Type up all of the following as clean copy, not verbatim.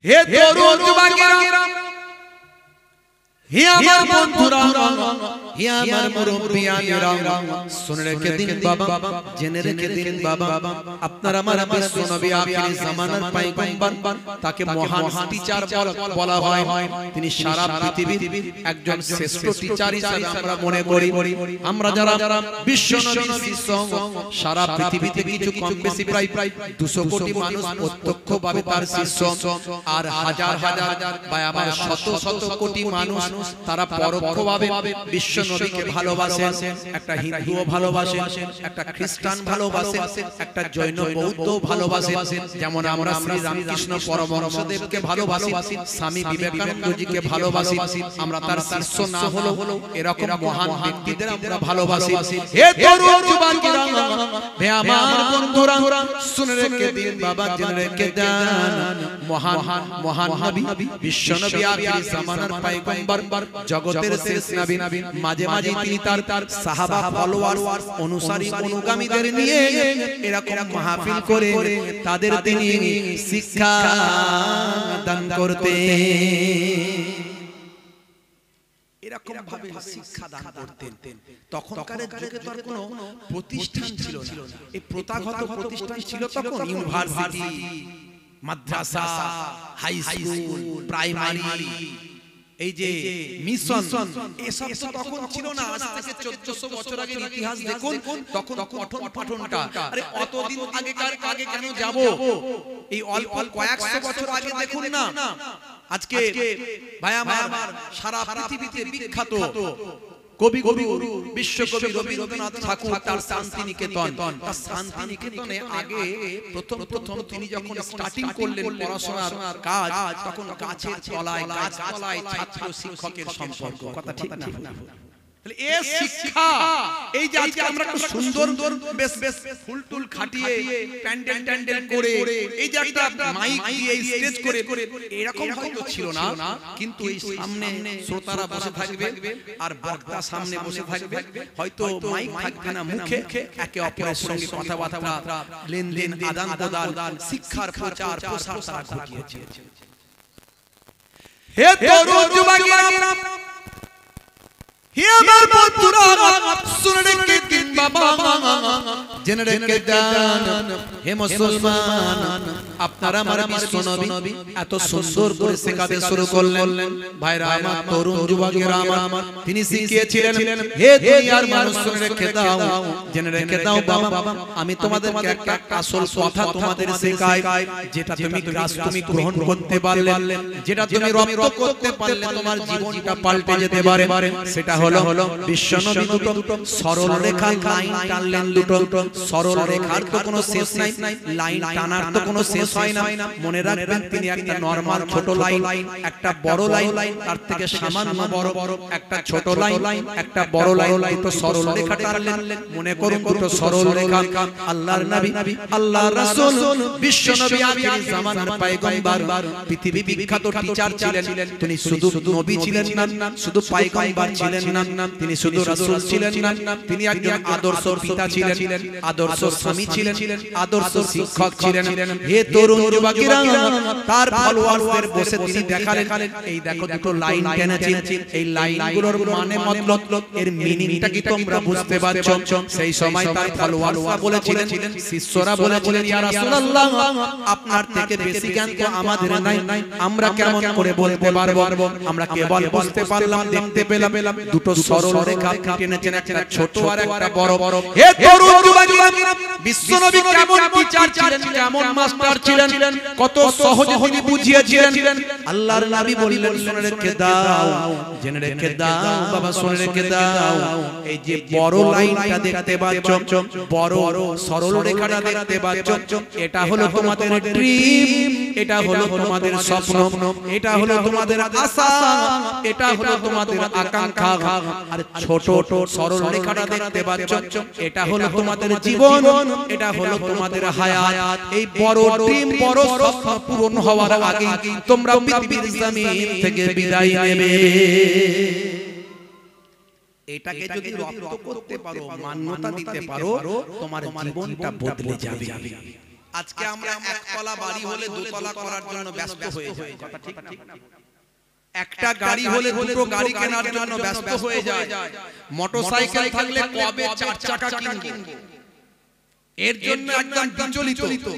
হে তরুণ যুবকেরা, হে আমার বন্ধুরা, হে আমার মুরব্বিয়ানেরা, শুনে রেখে দিন বাবা, জেনে রেখে দিন বাবা, আপনার আমার বিশ্ব নবী আখির জামানার পয়গম্বর, তাকে মহান টিচার বলা হয়। তিনি সারা পৃথিবীর একজন শ্রেষ্ঠ টিচার হিসেবে আমরা মনে করি। আমরা যারা বিশ্ব নবীর শিষ্য, সারা পৃথিবীতে কিছু কম বেশি প্রায় 200 কোটি মানুষ প্রত্যক্ষভাবে তার শিষ্য, আর হাজার হাজার বা আমার শত শত কোটি মানুষ তারা পরোক্ষভাবে বিশ্ব নবীকে ভালোবাসেন। একটা হিন্দুও ভালোবাসেন, একটা খ্রিস্টান ভালোবাসেন, একটা জৈন বৌদ্ধ ভালোবাসেন। যেমন আমরা শ্রী রামকৃষ্ণ পরমহংসদেবকে ভালোবাসি, স্বামী বিবেকানন্দজিকে ভালোবাসি। আমরা তার শিষ্য না হলো এরকম মহান ব্যক্তিদের আমরা ভালোবাসি। হে তরুণ যুবকেরা, হে আমার বন্ধুরা, শুনে রেখে দিন বাবা, জেনে রেখে দেন, মহান মহান নবী বিশ্ব নবী আখির জামানার পয়গম্বর, জগতের শেষ নবী। মাঝে মাঝে তিনি তার সাহাবা ফলোয়ার অনুসারী অনুগামীদের নিয়ে এরকম মাহফিল করে তাদের তিনি শিক্ষা দান করতেন। এরকম ভাবে শিক্ষা দান করতেন। তখনকার যুগে তো আর কোনো প্রতিষ্ঠান ছিল না, এই প্রথাগত প্রতিষ্ঠান ছিল তখন ইউনিভার্সিটি, মাদ্রাসা, হাই স্কুল, প্রাইমারি, এই যে মিশন, এসব তো তখন ছিল না। আজ থেকে 1400 বছর আগের ইতিহাস দেখুন, তখন পঠন পাঠনটা, আরে অতদিন আগেকার আগে কেন যাব, এই অল্প কয়েকশো বছর আগে দেখুন না। আজকে ভাই আমার সারা পৃথিবীতে বিখ্যাত কবিগুরু বিশ্বকবি রবীন্দ্রনাথ ঠাকুর, তার শান্তিনিকেতন, তার শান্তিনিকেতনে আগে প্রথম তিনি যখন স্টার্টিং করলেন পড়াশোনার কাজ, তখন গাছের তলায় ছাত্র শিক্ষকের সম্পর্ক। কথা ঠিক না? এই শিক্ষা, এই যে আজকে আমরা একটু সুন্দর বেশ ফুল টুল খাটিয়ে প্যান্ডেল ট্যান্ডেল করে, এই যে একটা মাইক দিয়ে স্টেজ করে, এরকম হয়তো ছিল না। কিন্তু এই সামনে শ্রোতারা বসে থাকবে আর বক্তা সামনে বসে থাকবে, হয়তো মাইক থাকবে না, মুখে একে অপরের সঙ্গে কথাবার্তা, লেনদেন, আদান প্রদান, শিক্ষার প্রচার প্রসার তারা ঘটিয়েছে। হে তরুণ যুবকেরা, হে আমার বন্ধুরা, শুনে রেখে দিন বাবা, জেনে রেখে দেন, হে মুসলমান, আপনারা আমার বিশ্ব নবী এত সুন্দর করে শেখাতে শুরু করলেন। ভাইরা আমার, তরুণ যুবকেরা আমার, তিনি শিখিয়েছিলেন, হে দুনিয়ার মানুষ, শুনে রেখে দাও, জেনে রেখে দাও বাবা, আমি তোমাদেরকে একটা আসল কথা তোমাদের শেখাই, যেটা তুমি গ্রহণ করতে পারলে, যেটা তুমি রপ্ত করতে পারলে তোমার জীবনটা পাল্টে যেতে পারে। সেটা হলো বিশ্ব নবী দুটো সরল রেখা লাইন টানলেন, দুটো সরল রেখার তো কোনো শেষ নাই, লাইন টানার তো কোনো শেষ হয় না। মনে রাখবেন, তিনি একটা নরমাল ছোট লাইন, একটা বড় লাইন, তার থেকে সামান্য বড় একটা ছোট লাইন, একটা বড় লাইন, দুটো সরল রেখা টানলেন। মনে করুন দুটো সরল রেখা। আল্লাহর নবী, আল্লাহর রাসূল, বিশ্ব নবী আখির জামানার পয়গম্বর, পৃথিবী বিখ্যাত টিচার ছিলেন। তিনি শুধু নবী ছিলেন না, শুধু পয়গম্বর ছিলেন না, তিনি শুধু রাসূল ছিলেন না, তিনি একজন আদর্শ পিতা ছিলেন, আদর্শ স্বামী ছিলেন, আদর্শ শিক্ষক ছিলেন। হে তরুণ যুবকেরা, তার ফলোয়ারদের বসে তিনি দেখালেন, এই দেখো দুটো লাইন টেনেছেন, এই লাইনগুলোর মানে মতলব, এর মিনিংটা কি তোমরা বুঝতে পারছো? সেই সময় তার ফলোয়াররা বলেছিলেন, শিষ্যরা বলেছিলেন, ইয়া রাসূলুল্লাহ, আপনার থেকে বেশি জ্ঞান তো আমাদের নাই, আমরা কেমন করে বলতে পারবো? আমরা কেবল বুঝতে পারলাম, দেখতে পেলাম দুটো সরল রেখা টেনেছেন, একটা ছোট আর একটা বড়। হে তরুণ যুবকেরা, বিশ্ব নবী কেমন টিচার ছিলেন, কেমন মাস্টার ছিলেন, কত সহজে তিনি বুঝিয়েছিলেন। আল্লাহর নবী বললেন, শুনে রেখে দাও, জেনে রেখে দাও বাবা, শুনে রেখে দাও, এই যে বড় লাইনটা দেখতে পাচ্ছ, বড় সরল রেখাটা দেখতে পাচ্ছ, এটা হলো তোমাদের ড্রিম, এটা হলো তোমাদের স্বপ্ন, এটা হলো তোমাদের আশা, এটা হলো তোমাদের আকাঙ্ক্ষা। আর ছোট সরল রেখাটা দেখতে পাচ্ছ, এটা হলো তোমাদের জীবন, এটা হলো তোমাদের হায়াত। এই বড় ড্রিম, বড় স্বপ্ন পূরণ হওয়ার আগে তোমরা পৃথিবীর জমিন থেকে বিদায় নেবে। এটাকে যদি রপ্ত করতে পারো, মান্যতা দিতে পারো, তোমার জীবনটা বদলে যাবে। আজকে আমরা একতলা বাড়ি হলে দুতলা করার জন্য ব্যস্ত হয়ে যাই, কথা ঠিক ঠিক। একটা গাড়ি হলে দুটো গাড়ি কেনার জন্য ব্যস্ত হয়ে যায়। মোটরসাইকেল থাকলে কবে চার চাকা কিনবো, এর জন্য একদম বিচলিত।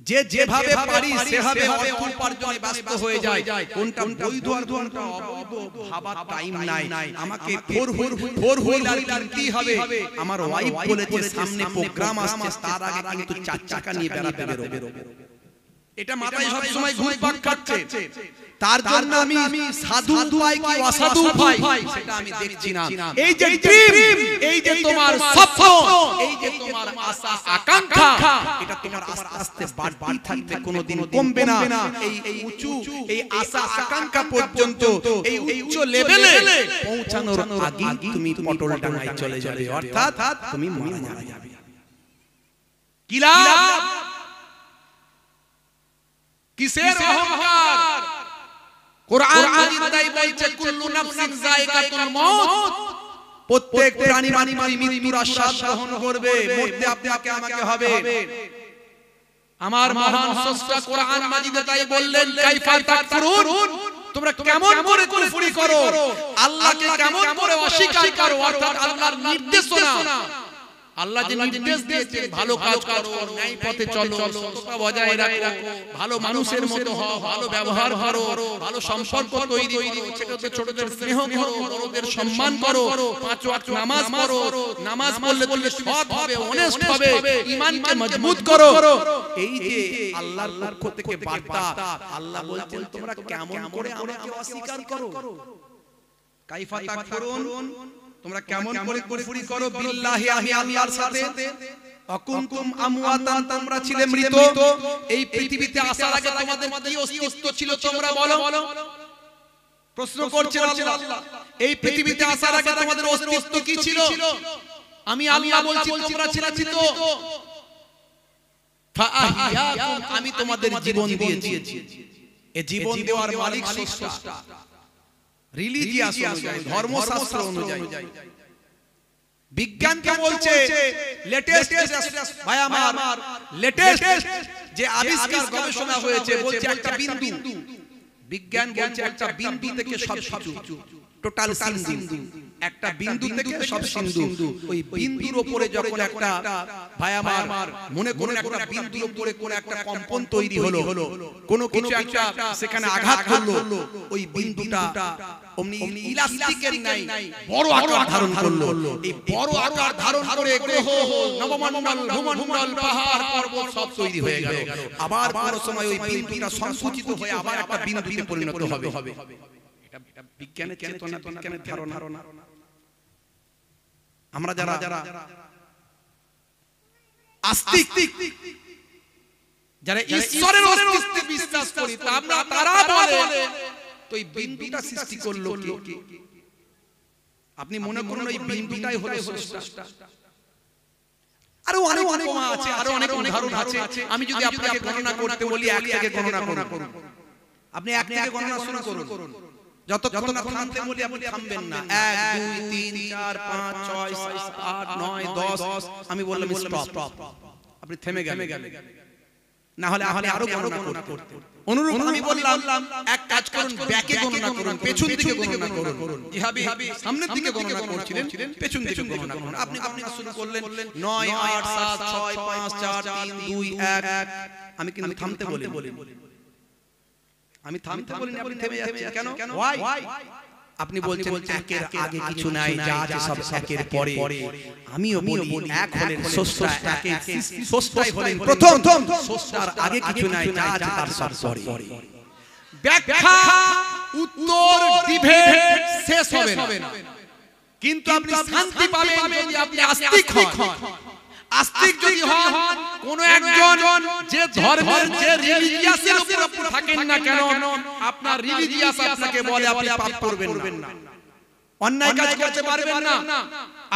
যে যেভাবে পারি সেভাবে অর্থ উপার্জনে ব্যস্ত হয়ে যায়। কোনটা বৈধ আর কোনটা অবৈধ ভাবার টাইম নাই। আমাকে ফোর হুইলার কিনতেই হবে। আমার ওয়াইফ বলেছে সামনে প্রোগ্রাম আসছে, তার আগে কিন্তু চার চাকা নিয়ে বেড়াতে বেরোবো। এটা মাথায় সব সময় ঘুরপাক খাচ্ছে। তার জন্য আমি সাধু উপায় কি অসাধু উপায় সেটা আমি দেখছি না। এই যে ড্রিম, এই যে তোমার স্বপ্ন, এই যে তোমার আশা আকাঙ্ক্ষা, এটা তোমার আস্তে আস্তে বাড়তেই থাকবে, কোনোদিন কমবে না। এই উঁচু এই আশা আকাঙ্ক্ষা পর্যন্ত এই উচ্চ লেভেলে পৌঁছানোর আগে তুমি পটল ডাঙায় চলে যাবে, অর্থাৎ তুমি মারা যাবে। কি লাভ? কিসের অহংকার? কোরআন মাজিদ তাই বলছে কুল্লু নাফসিন যায়কাতুল মউত, প্রত্যেক প্রাণী মৃত্যুর আস্বাদ গ্রহণ করবে, মরতে আপনাকে আমাকে হবে। আমার মহান স্রষ্টা কোরআন মাজিদে তাই বললেন কাইফা তাকফুরুন, তোমরা কেমন করে কুফরি করো, আল্লাহকে কেমন করে অস্বীকার করো, অর্থাৎ আল্লাহর নির্দেশনা, আল্লাহ যে নির্দেশ দিয়েছেন ভালো কাজ করো, ন্যায় পথে চলো, সততা বজায় রাখো, ভালো মানুষের মতো হও, ভালো ব্যবহার করো, ভালো সম্পর্ক তৈরি করো, ছোটদের স্নেহ করো, বড়দের সম্মান করো, 5 ওয়াক্ত নামাজ পড়ো, নামাজ পড়লে সৎ হবে, অনেস্ট হবে, ঈমানকে মজবুত করো। এই যে আল্লাহর পক্ষ থেকে বার্তা, আল্লাহ বলছেন তোমরা কেমন করে আমাকে অস্বীকার করো, কাইফা তাকফুরুন, তোমরা কেমন করে কুফরি করো, বিল্লাহি আমি আল্লাহর সাথে, অকুনতুম আমওয়াতান, তোমরা ছিলে মৃত, এই পৃথিবীতে আসার আগে তোমাদের কি অস্তিত্ব ছিল তোমরা বলো? প্রশ্ন করছেন আল্লাহ, এই পৃথিবীতে আসার আগে তোমাদের অস্তিত্ব কি ছিল? আমি আল্লাহ বলছি তোমরা ছিলে মৃত, ফাআহিয়াকুম, আমি তোমাদের জীবন দিয়েছি। এই জীবন দেওয়ার মালিক স্রষ্টা, রিলিজিয়াস অনুযায়ী, ধর্মশাস্ত্র অনুযায়ী। বিজ্ঞানকে বলছে লেটেস্ট, ভাই আমার লেটেস্ট যে আবিষ্কার গবেষণা হয়েছে, বলছে একটা বিন্দু, বিজ্ঞান বলছে একটা বিন্দু থেকে সব কিছু, টোটাল সিন্ধু, একটা বিন্দু থেকে সব সিন্ধু। ওই বিন্দুর উপরে যখন একটা, ভাই আমার মনে করুন একটা বিন্দুর উপরে কোন একটা কম্পন তৈরি হলো, কোনো কিছু একটা সেখানে আঘাত করলো, ওই বিন্দুটা অমনি ইলাস্টিকের নাই বড় আকার ধারণ করলো। এই বড় আকার ধারণ করে গ্রহ, নবমণ্ডল, ভূমণ্ডল, পাহাড় পর্বত সব তৈরি হয়ে গেল। আবার কোন সময় ওই বিন্দুটা সংকুচিত হয়ে আবার একটা বিন্দুতে পরিণত হবে। এটা বিজ্ঞানের চেতনা, বিজ্ঞানের ধারণা। আমরা যারা আস্তিক, যারা ঈশ্বরের অস্তিত্বে বিশ্বাস করি, তারা বলে তো এই বিন্দুটা সৃষ্টি করলো কে? আপনি মনে করুন ওই বিন্দুটাই হলো স্রষ্টা। আরো অনেক উপমা আছে, আরো অনেক উদাহরণ আছে। আমি যদি আপনাকে গণনা করতে বলি, 1 থেকে গণনা করুন, আপনি 1 থেকে গণনা শুরু করুন, যতক্ষণ না থামতে বলি আপনি থামবেন না। 1 2 3 4 5 6 7 8 9 10, আমি বললাম স্টপ, আপনি থেমে গেলেন, না হলে আরো গণনা করতে। অনুরূপ আমি বললাম এক কাজ করুন, ব্যাকে গণনা করুন, পেছন দিকে গণনা করুন। ইহাবি সামনের দিকে গণনা করছিলেন, পেছন দিকে গণনা করুন। আপনি শুরু করলেন 9 8 7 6 5 4 3 2 1। আমি কিন্তু থামতে বলি, আমি থামতে বলিনি, আপনি থেমে যাচ্ছেন কেন? ওয়াই? আপনি বলছেন একের আগে কিছু নাই, যা আছে সব একের পরে। আমিও বলি এক হলেন স্রষ্টা, একে স্রষ্টাই হলেন প্রথম, স্রষ্টার আগে কিছু নাই, যা আছে তার সব পরে। ব্যাখ্যা উত্তর ডিবেট শেষ হবে না, কিন্তু আপনি শান্তি পাবেন যদি আপনি আস্তিক হন। আস্তিক যদি হন, কোন একজন যে ধর্মের, যে রিলিজিয়াসের উপর থাকেন না কেন, আপনার রিলিজিয়াস আপনাকে বলে আপনি পাপ করবেন না, অন্যায় কাজ করতে পারবেন না।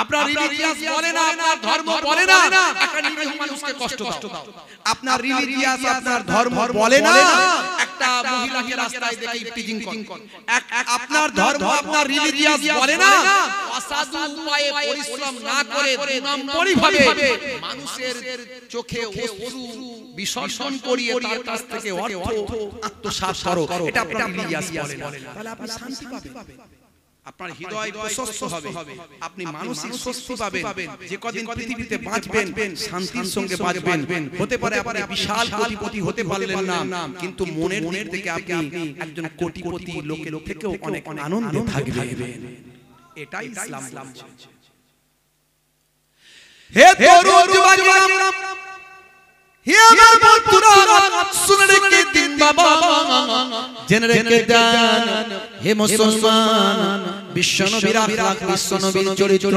আপনার রিলিজিয়াস বলে না, আপনার ধর্ম বলে না একটা নিরীহ মানুষকে কষ্ট দাও। আপনার রিলিজিয়াস, আপনার ধর্ম বলে না একটা মহিলাকে রাস্তায় দেখে টিজিং কর। আপনার ধর্ম, আপনার রিলিজিয়াস বলে না অসাধু উপায়ে পরিশ্রম না করে 2 নম্বরই ভাবে মানুষের চোখে অশ্রু বিসর্জন করিয়ে তার কাছ থেকে অর্থ আত্মসাৎ করো, এটা আপনার ইলিয়াস বলেন, তাহলে আপনি শান্তি পাবেন, আপনার হৃদয় প্রশস্ত হবে, আপনি মানসিক স্বস্তি পাবেন, যে কদিন পৃথিবীতে বাঁচবেন শান্তির সঙ্গে বাঁচবেন। হতে পারে আপনি বিশাল কোটিপতি হতে পারলেন না, কিন্তু মনের থেকে আপনি একজন কোটিপতি লোকের থেকেও অনেক আনন্দে থাকবেন। এটাই ইসলাম বলছে। হে তরুণ যুবকেরা, হে আমার বন্ধুরা, শুনে রেখে দিন বাবা, জেনে রেখে দেন হে মুসলমান, বিশ্বনবীর আখলাক, বিশ্বনবীর চরিত্র,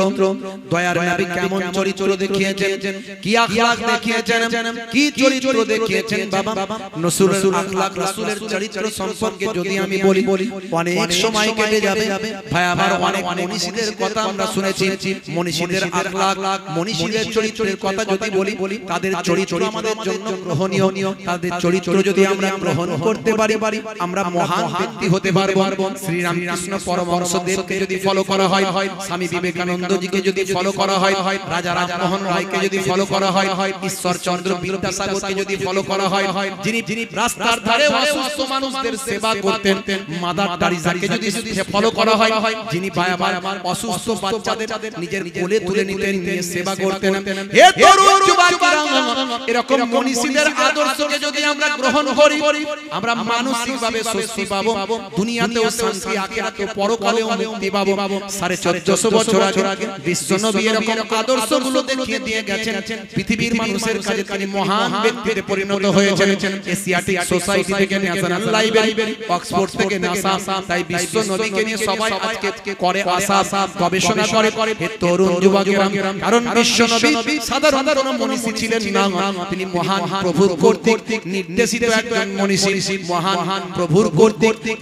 দয়ার নবী কেমন চরিত্র দেখিয়েছেন, কি আখলাক দেখিয়েছেন, কি চরিত্র দেখিয়েছেন বাবা। রাসূলের আখলাক, রাসূলের চরিত্র সম্পর্কে যদি আমি বলি অনেক সময় কেটে যাবে ভাই আমার। অনেক মনীষীদের কথা আমরা শুনেছি, মনীষীদের আখলাক, মনীষীদের চরিত্রের কথা যদি বলি, তাদের চরিত্র আমাদের জন্য গ্রহণীয়, তাদের চরিত্র যদি আমরা গ্রহণ করতে পারি আমরা মহান ব্যক্তি হতে পারবো। শ্রী রামকৃষ্ণ পরমহংস দেবকে যদি ফলো করা হয়, স্বামী বিবেকানন্দজিকে যদি ফলো করা হয়, রাজা রামমোহন রায়কে যদি ফলো করা হয়, ঈশ্বরচন্দ্র বিদ্যাসাগরকে যদি ফলো করা হয়, যিনি রাস্তার ধারে অসুস্থ মানুষদের সেবা করতেন, মাদার টেরেসাকে যদি ফলো করা হয়, যিনি বারবার অসুস্থ বাচ্চাদের নিজের কোলে তুলে নিতেন, নিয়ে সেবা করতেন। হে তরুণ যুবকেরা, এরকম মনীষীদের আদর্শকে যদি আমরা গ্রহণ করি আমরা মানসিকভাবে স্বস্তি পাবো, দুনিয়াতেও শান্তি, আখিরাতেও পরকালেও মুক্তি পাবো। 1450 বছর আগে বিশ্বনবী এরকম আদর্শগুলো দেখিয়ে দিয়ে গেছেন, পৃথিবীর মানুষের কাছে তিনি মহান ব্যক্তিতে পরিণত হয়েছেন। এশিয়াটিক সোসাইটি থেকে ন্যাশনাল লাইব্রেরি, অক্সফোর্ড থেকে নাসা, তাই বিশ্বনবীকে নিয়ে সবাই আজকে করে আশা গবেষণা করে। হে তরুণ যুবকেরা, কারণ বিশ্বনবী সাধারণ কোনো মনীষী ছিলেন না, তিনি মহান প্রভুর কর্তৃক নির্দেশিত একজন মনীষী, মহান প্রভুর কর্তৃক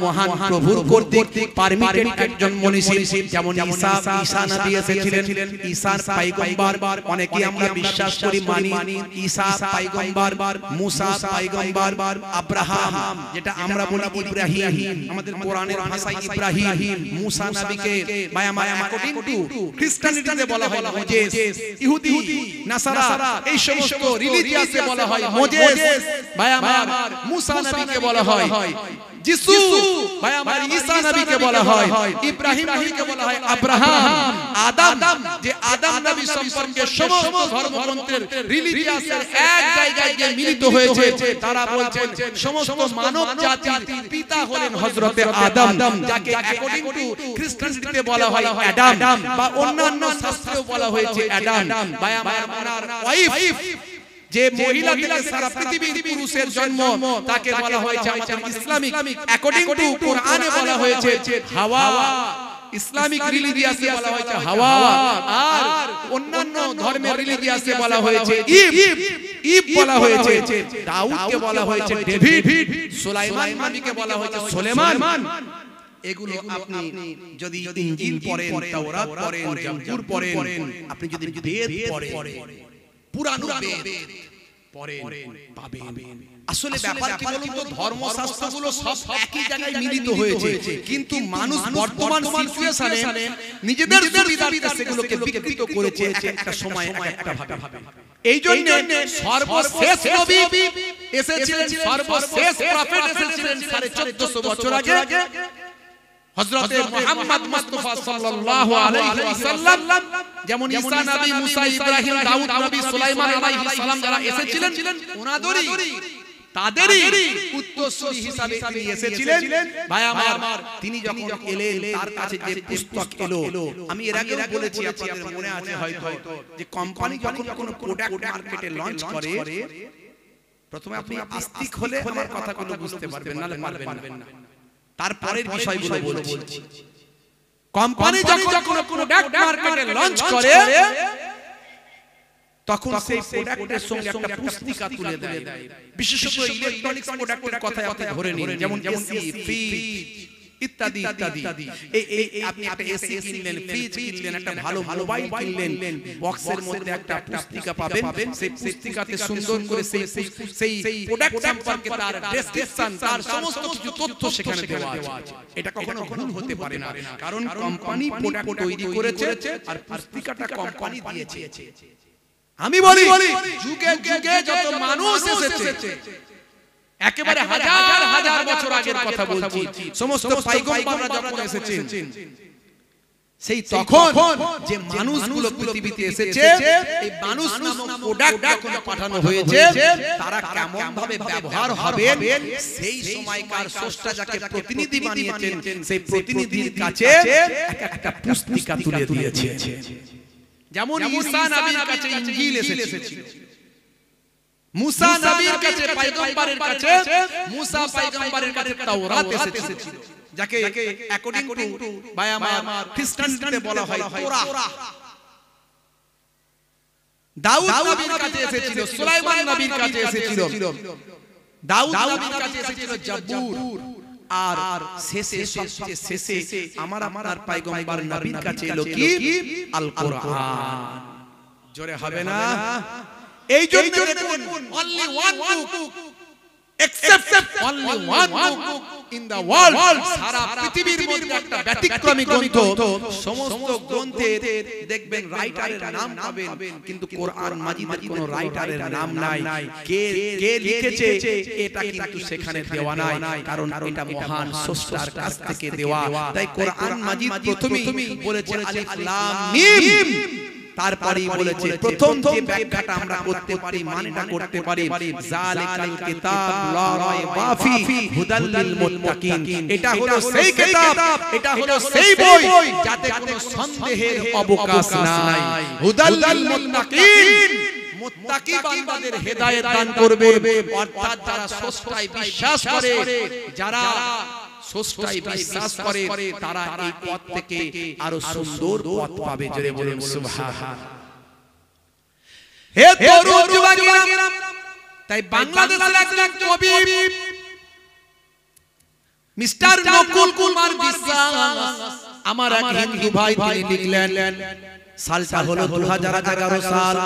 মহান প্রভুর কর্তৃক পারমিটেড একজন মনীষী। যেমন ঈসা নবী এসেছিলেন, ঈসার পয়গম্বর, অনেকেই আমরা বিশ্বাস করি মানি ঈসা পয়গম্বর, মুসা পয়গম্বর, আব্রাহাম যেটা আমরা বলি ইব্রাহিম, আমাদের কোরআনের ভাষায় ইব্রাহিম, মুসা নবীকে অ্যাকর্ডিং টু খ্রিস্টানিটিতে বলা হয় মোজেস, ইহুদি নাসারা এই সমস্ত রিলিজিয়াসে বলা হয় মোজেস, ভাই আমার মুসা নবীকে বলা হয় যিশু, ভাই আমার ঈসা নবীকে বলা হয় ইব্রাহিম, নবীকে বলা হয় আব্রাহাম, আদম, যে আদম নবী সম্পর্কে সমস্ত ধর্মগ্রন্থের রিলিজিয়াসের এক জায়গায় গিয়ে মিলিত হয়েছে। তারা বলছেন সমস্ত মানব জাতির পিতা হলেন হযরতে আদম, যাকে অ্যাকর্ডিং টু খ্রিস্টানিটিতে বলা হয় অ্যাডাম, বা অন্যান্য শাস্ত্রেও বলা হয়েছে অ্যাডাম। ভাই আমার ওয়াইফ, যে মহিলা থেকে সারা পৃথিবীর পুরুষের জন্ম, তাকে বলা হয়েছে আমাদের ইসলামিক অ্যাকর্ডিং টু কোরআনে বলা হয়েছে হাওয়া, ইসলামিক রিলিজিয়াসে বলা হয়েছে হাওয়া, আর অন্যান্য ধর্মের রিলিজিয়াসে বলা হয়েছে ঈব বলা হয়েছে, দাউদকে বলা হয়েছে ডেভিড, সুলাইমান নবীকে বলা হয়েছে সুলেমান। এগুলো আপনি যদি ইনজিল পড়েন, তাওরাত পড়েন, জাবুর পড়েন, আপনি যদি বেদ পড়েন, পুরানো বেদ পড়েন, পাবেন। আসলে ব্যাপার কি বলুন তো, ধর্মশাস্ত্রগুলো সব একই জায়গায় মিলিত হয়েছে, কিন্তু মানুষ বর্তমান সিচুয়েশনে নিজেদের সুবিধার্থে সেগুলোকে বিকৃত করেছে একটা সময় একটা ভাবে। এই জন্য সর্বশেষ নবী এসেছিলেন, সর্বশেষ প্রফেট এসেছিলেন 1450 বছর আগে, হযরতে মুহাম্মদ মুস্তাফা সাল্লাল্লাহু আলাইহি ওয়াসাল্লাম। যেমন ঈসা নবী, মুসা, ইব্রাহিম, দাউদ নবী, সুলাইমান আলাইহিস সালাম যারা এসেছিলেন, তাদেরই উত্তরসূরি হিসাবে তিনি এসেছিলেন। ভাই আমার, তিনি যখন এলেন তার কাছে যে পুস্তক এলো, আমি এর আগেও বলেছি, আপনাদের মনে আছে হয়তো, যে কোম্পানি যখন কোনো প্রোডাক্ট মার্কেটে লঞ্চ করে, প্রথমে আপনি আস্তিক হলে আমার কথাগুলো বুঝতে পারবেন, নালে পারবেন না। তারপরের বিষয়গুলো বলছি। কোম্পানি যখন কোনো প্রোডাক্ট মার্কেটে লঞ্চ করে, তখন সেই প্রোডাক্টের সঙ্গে একটা পুস্তিকা তুলে দেয়। বিশেষত ইলেকট্রনিক্স প্রোডাক্টের কথা আপনি ধরে নিন, যেমন এসি, ফ্রিজ, ইত্যাদি ইত্যাদি। এই আপনি একটা এসি কিনলেন, ফ্রিজ কিনলেন, একটা ভালো মোবাইল কিনলেন, বক্সের মধ্যে একটা পুস্তিকা পাবেন, সেই পুস্তিকাতে সুন্দর করে সেই প্রোডাক্ট সম্পর্কে তার ডেসক্রিপশন, তার সমস্ত কিছু তথ্য সেখানে দেওয়া আছে। এটা কখনো ভুল হতে পারে না, কারণ কোম্পানি প্রোডাক্ট তৈরি করেছে আর পুস্তিকাটা কোম্পানি দিয়েছে। আমি বলি যুগে যুগে যত মানুষ এসেছে, একেবারে হাজার হাজার বছর আগের কথা বলছি, সমস্ত পয়গম্বররা যখন এসেছেন, সেই তখন যে মানুষগুলো পৃথিবীতে এসেছে, এই মানুষ নামক প্রোডাক্ট যখন পাঠানো হয়েছে, তারা কেমন ভাবে ব্যবহার হবে, সেই সময়কার স্রষ্টা যাকে প্রতিনিধি বানিয়েছেন, সেই প্রতিনিধির কাছে একটা পুস্তিকা তুলে দিয়েছে। যেমন ঈসা নবীর কাছে ইনজিল এসেছিল, মুসা নবীর কাছে, পয়গম্বরের কাছে, মুসা পয়গম্বরের কাছে তাওরাত এসেছিল, যাকে অ্যাকর্ডিং টু বাই আমার খ্রিস্টানদের বলা হয় তোরাহ। দাউদ নবীর কাছে এসেছিল, সুলাইমান নবীর কাছে এসেছিল, দাউদ নবীর কাছে এসেছিল জাবুর, আর শেষে সবচেয়ে শেষে আমার পয়গম্বর নবীর কাছে এলো কি? আল কোরআন। জোরে হবে না? এই জন্য দেখুন, only one book, except only one book in the world, সারা পৃথিবীর মধ্যে একটা ব্যতিক্রমী গ্রন্থ, সমস্ত গ্রন্থের দেখবেন রাইটারের নাম পাবেন, কিন্তু কোরআন মাজিদের কোনো রাইটারের নাম নাই। কে লিখেছে এটা কিন্তু সেখানে দেওয়া নাই, কারণ এটা মহান স্রষ্টার কাছ থেকে দেওয়া। তাই কোরআন মাজিদ প্রথমেই বলেছে আলিফ লাম মিম, তারপরেই বলেছে প্রথম যে ব্যাখ্যাটা আমরা করতে পারি, মানেটা করতে পারি, যালিকাল কিতাব লা রাইবা ফি হুদাল লিল মুত্তাকিন। এটা হলো সেই কিতাব, এটা হলো সেই বই যাতে কোনো সন্দেহের অবকাশ নাই। হুদাল লিল মুত্তাকিন, মুত্তাকি বান্দাদের হেদায়েত দান করবে, অর্থাৎ যারা স্রষ্টায় বিশ্বাস করে, যারা স্রষ্টায় বিশ্বাস করে, তারা এই পথ থেকে আরো সুন্দর পথ পাবে। জোরে বলুন সুবহানাল্লাহ। হে তরুণ যুবকেরা, তাই বাংলাদেশের একজন কবি মিস্টার নকুল কুমার বিশ্বাস, আমার এক হিন্দু ভাই, তিনি লিখলেন, সালটা হলো 2011 সাল।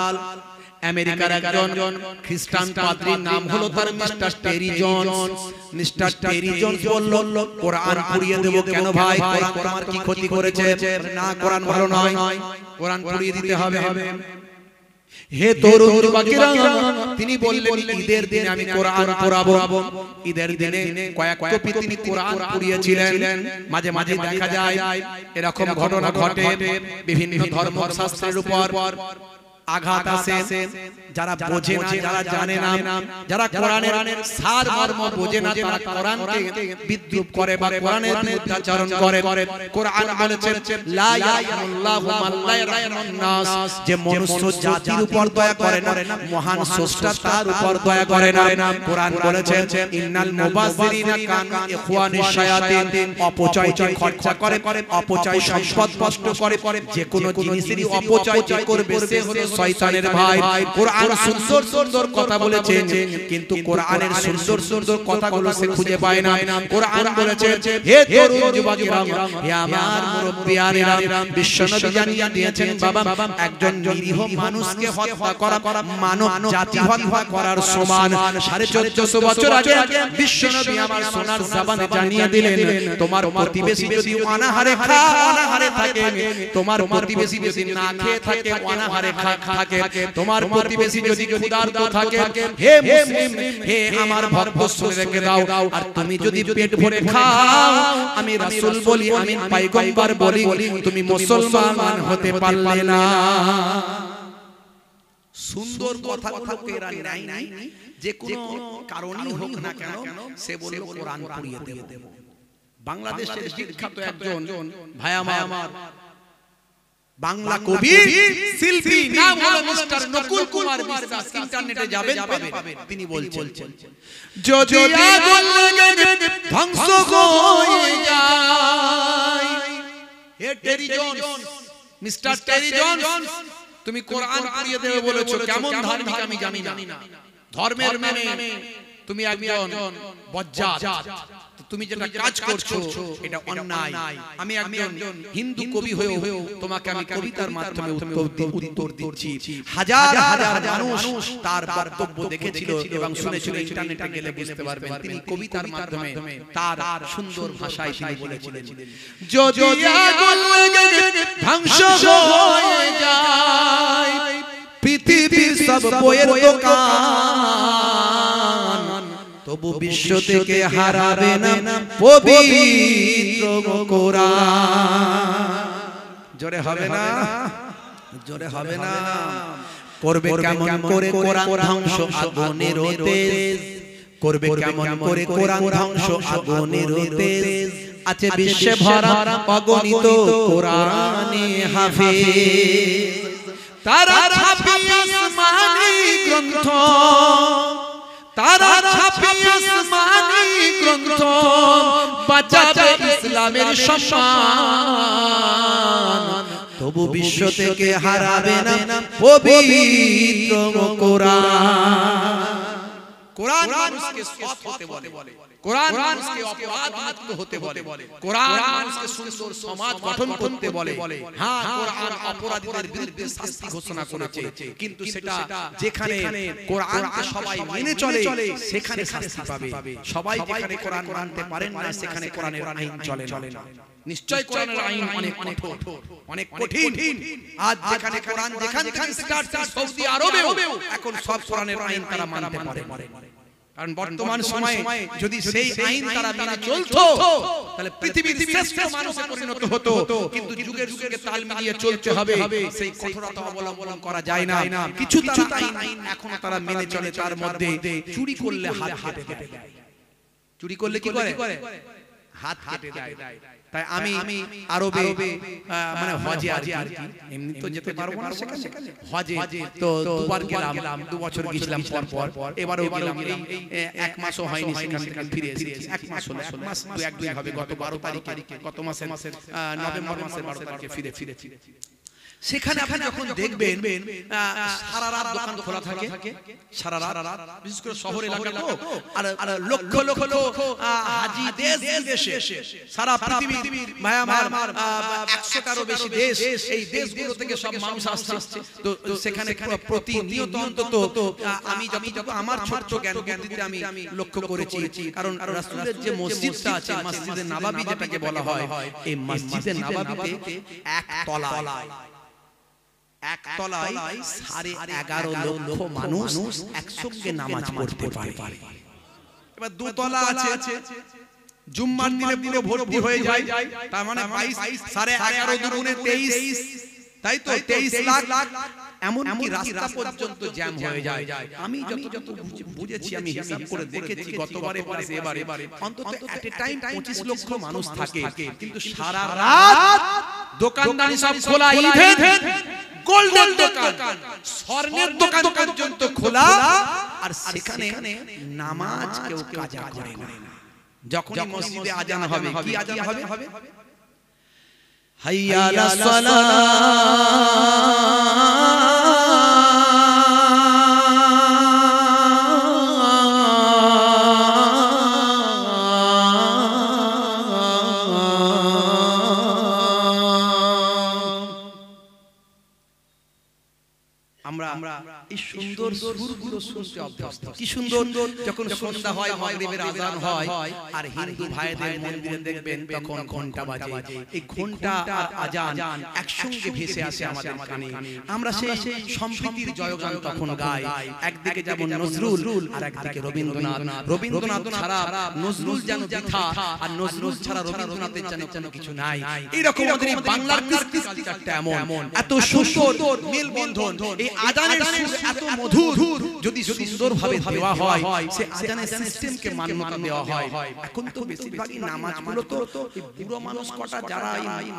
আমেরিকার একজন খ্রিস্টান পাদ্রীর নাম হলো তার মিস্টার টেরি জনস। মিস্টার টেরি জনস বলল, কোরআন পুড়িয়ে দেব। কেন ভাই? কোরআন তোমার কি ক্ষতি করেছে? না, কোরআন ভালো নয়, কোরআন পুড়িয়ে দিতে হবে। হে তরুণ যুবকেরা, তিনি বললেন ঈদের দিনে আমি কোরআন পড়াবো। ঈদের দিনে কয়েক কপি তিনি কোরআন পড়িয়েছিলেন। মাঝে মাঝে দেখা যায় এরকম ঘটনা ঘটে, বিভিন্ন ধর্মশাস্ত্রের উপর আঘাত আসে। যারা বোঝে না, যারা জানে না, যারা কোরআনের সার মর্ম বোঝে না, তারা কোরআনকে বিদ্রূপ করে বা কোরআনের বিরুদ্ধাচরণ করে। কোরআন বলেছে লা ইয়ারহামুল্লাহু মান লা ইয়ারহামুন নাস, যে মনুষ্য জাতির উপর দয়া করে না, মহান স্রষ্টা তার উপর দয়া করে না। কোরআন বলেছে ইন্নাল মুবাযযিরিনা কানু ইখওয়ানিশ শায়াতিন, অপচয় যে খরচা করে, অপচয় সম্পদ নষ্ট করে, যে কোনো জিনিসেরই অপচয় যে করবে সে হলো শয়তানের ভাই। কোরআন সুন্দর সুন্দর কথা বলেছেন, কিন্তু কোরআনের সুন্দর সুন্দর কথাগুলো সে খুঁজে পায় না। কোরআন বলেছে হে তরুণ যুবকেরা, হে আমার মুরব্বিয়ানেরা, বিশ্বনবী জানিয়ে দিয়েছেন বাবা, একজন নিরীহ মানুষকে হত্যা করা মানব জাতি হত্যা করার সমান। 1450 বছর আগে বিশ্বনবী আমার সোনার জবানে জানিয়ে দিলেন, তোমার প্রতিবেশী যদি অনাহারে খায়, অনাহারে থাকে, তোমার প্রতিবেশী যদি না খেয়ে থাকে, অনাহারে থাকে, তোমার প্রতিবেশী যদি ক্ষুধার্ত থাকে, হে মুসলিম, হে আমার ভক্ত শুনে রেখে দাও, আর তুমি যদি পেট ভরে খাও, আমি রাসূল বলি, আমি পয়গম্বর বলি, তুমি মুসলমান হতে পারলে না। সুন্দর কথাগুলোকে এরা নাই, যে কোনো কারণেই হোক না কেন, সে বলে কোরআন পড়িয়ে দেব। বাংলাদেশের বিখ্যাত একজন ভাই আমার বাংলা কবি শিল্পী, নাম হলো মিস্টার নকুল কুমার বিশ্বাস। ইন্টারনেটে যাবেন পাবেন। তিনি বলছেন, যদি আগুন লেগে ধ্বংস হয়ে যায়, হে টেরি জনস, মিস্টার টেরি জনস, তুমি কোরআন পড়িয়ে দেবে বলেছো, কেমন ধার্মিক আমি জানি না। ধর্মের মানে তুমি একজন বজ্জাত, তুমি যেটা কাজ করছো এটা অন্যায়। আমি একজন হিন্দু কবি হয়েও তোমাকে আমি কবিতার মাধ্যমে উত্তর দিচ্ছি। হাজার হাজার মানুষ তার বক্তব্য দেখেছিল এবং শুনেছিল, ইন্টারনেটে গেলে বুঝতে পারবেন তিনি কবিতার মাধ্যমে তার সুন্দর ভাষায় তিনি বলেছিলেন, যদি আগুন লেগে ধ্বংস হয়ে যায় পৃথিবীর সব বইয়ের দোকান, তবু বিশ্ব থেকে হারাবে না পবিত্র কোরআন। জোরে হবে না, জোরে হবে না। করবে কেমন করে কোরআন ধ্বংস আগুনের তেজ, করবে কেমন করে কোরআন ধ্বংস আগুনের তেজ, আছে বিশ্বে ভরা অগণিত কোরআনে হাফেজ। তারা ছাপিয়ে আসমানি গ্রন্থ, তারা ছাপিয়ে আসমানি গ্রন্থ, বাঁচাবে ইসলামের সম্মান, তবু বিশ্ব থেকে হারাবে না পবিত্র কোরআন। কোরআন মানুষকে সৎ হতে বলে, কোরআন মানুষকে অপরাধ মুক্ত হতে বলে, কোরআন মানুষকে সুন্দর সমাজ গঠন করতে বলে। হ্যাঁ, কোরআন অপরাধীদের বিরুদ্ধে শাস্তি ঘোষণা করেছে, কিন্তু সেটা যেখানে কোরআনকে সবাই মেনে চলে সেখানে শাস্তি পাবে। সবাই যেখানে কোরআন মানতে পারেন না সেখানে কোরআনের আইন চলে না। নিশ্চয় কোরআনের আইন অনেক কঠোর, অনেক কঠিন। আজ যেখানে কোরআন যেখান থেকে স্টার্ট সৌদি আরবেও এখন সব কোরআনের আইন তারা মানতে পারে, কারণ বর্তমান সময়ে যদি সেই আইন তারা মেনে চলতো তাহলে পৃথিবীর শ্রেষ্ঠ মানুষে পরিণত হতো। কিন্তু যুগের সঙ্গে তাল মিলিয়ে চলতে হবে, সেই কঠোরতা অবলম্বন করা যায় না। কিছু আইন এখনো তারা মেনে চলে, তার মধ্যে চুরি করলে হাত কেটে দেয়। চুরি করলে কি করে? হাত কেটে দেয়। তাই আমি আরবে মানে হজে আর কি, এমনি তো যেতে পারবো না সেখানে, হজে তো দুবার গেলাম, 2 বছর গেছিলাম পর পর, এবারেও গেলাম। এই 1 মাসও হয়নি সেখান থেকে ফিরে এসেছি। 1 মাস হলো, 1 মাস 2-1 দিন হবে। গত 12 তারিখে, গত মাসের নভেম্বর মাসের 12 তারিখে ফিরেছি। সেখানে আপনি যখন দেখবেন সারা রাত দোকান খোলা থাকে, সারা রাত, বিশেষ করে শহর এলাকা তো, আর লক্ষ লক্ষ হাজি দেশ বিদেশে, সারা পৃথিবীর ভাই আমার 100টারও বেশি দেশ, এই দেশগুলো থেকে সব মানুষ আসছে। তো সেখানে প্রতিনিয়ত অন্তত আমি যতটুকু আমার ছোট্ট জ্ঞান বুদ্ধিতে আমি লক্ষ্য করেছি, কারণ রাসূলের যে মসজিদটা আছে, মসজিদে নববী যেটাকে বলা হয়, এই মসজিদে নববীতে একতলায় 11.5 লক্ষ মানুষ একসঙ্গে নামাজ পড়তে পারে। এবার 2 তলা আছে, জুম্মার দিনে পুরো ভর্তি হয়ে যায়, তার মানে 22 11.5 দুগুণে 23, তাই তো 23 লাখ। এমন কি রাস্তা পর্যন্ত জ্যাম হয়ে যায়। আমি যত বুঝেছি, আমি হিসাব করে দেখেছি, গতবারে পাশে এবারে অন্তত এট এ টাইম 25 লক্ষ মানুষ থাকে, কিন্তু সারা রাত দোকানদারি সব খোলা, ইভেন গোল্ডেন দোকান, স্বর্ণের দোকান পর্যন্ত খোলা, আর সেখানে নামাজ কেউ কাজা করে না। যখন মসজিদে আজান হবে, কি আজান হবে? হাইয়া আলাস সালাহ, আমরা এই সুন্দর সুরগুলো শুনতে অভ্যস্ত। কি সুন্দর যখন সন্ধ্যা হয়, মাগরিবের আজান হয়, আর হিন্দু ভাইদের মন্দিরে দেখবেন তখন ঘন্টা বাজে। এই ঘন্টা আর আজান একসঙ্গে ভেসে আসে আমাদের কানে। আমরা সেই সম্প্রীতির জয়গান তখন গাই। একদিকে যেমন নজরুল, আর একদিকে রবীন্দ্রনাথ। রবীন্দ্রনাথ ছাড়া নজরুল যেন বৃথা, আর নজরুল ছাড়া রবীন্দ্রনাথের যেন কিছু নাই। এইরকম আমাদের বাংলার কালচারটা এমন, এত সুন্দর মেলবন্ধন। এই আজানের সুর এত মধুর, যদি সুন্দরভাবে দেওয়া হয়, সে আজানের সিস্টেমকে মান্যতা দেওয়া হয়। এখন তো বেশিরভাগই নামাজগুলো তো বুড়ো মানুষ কটা যারা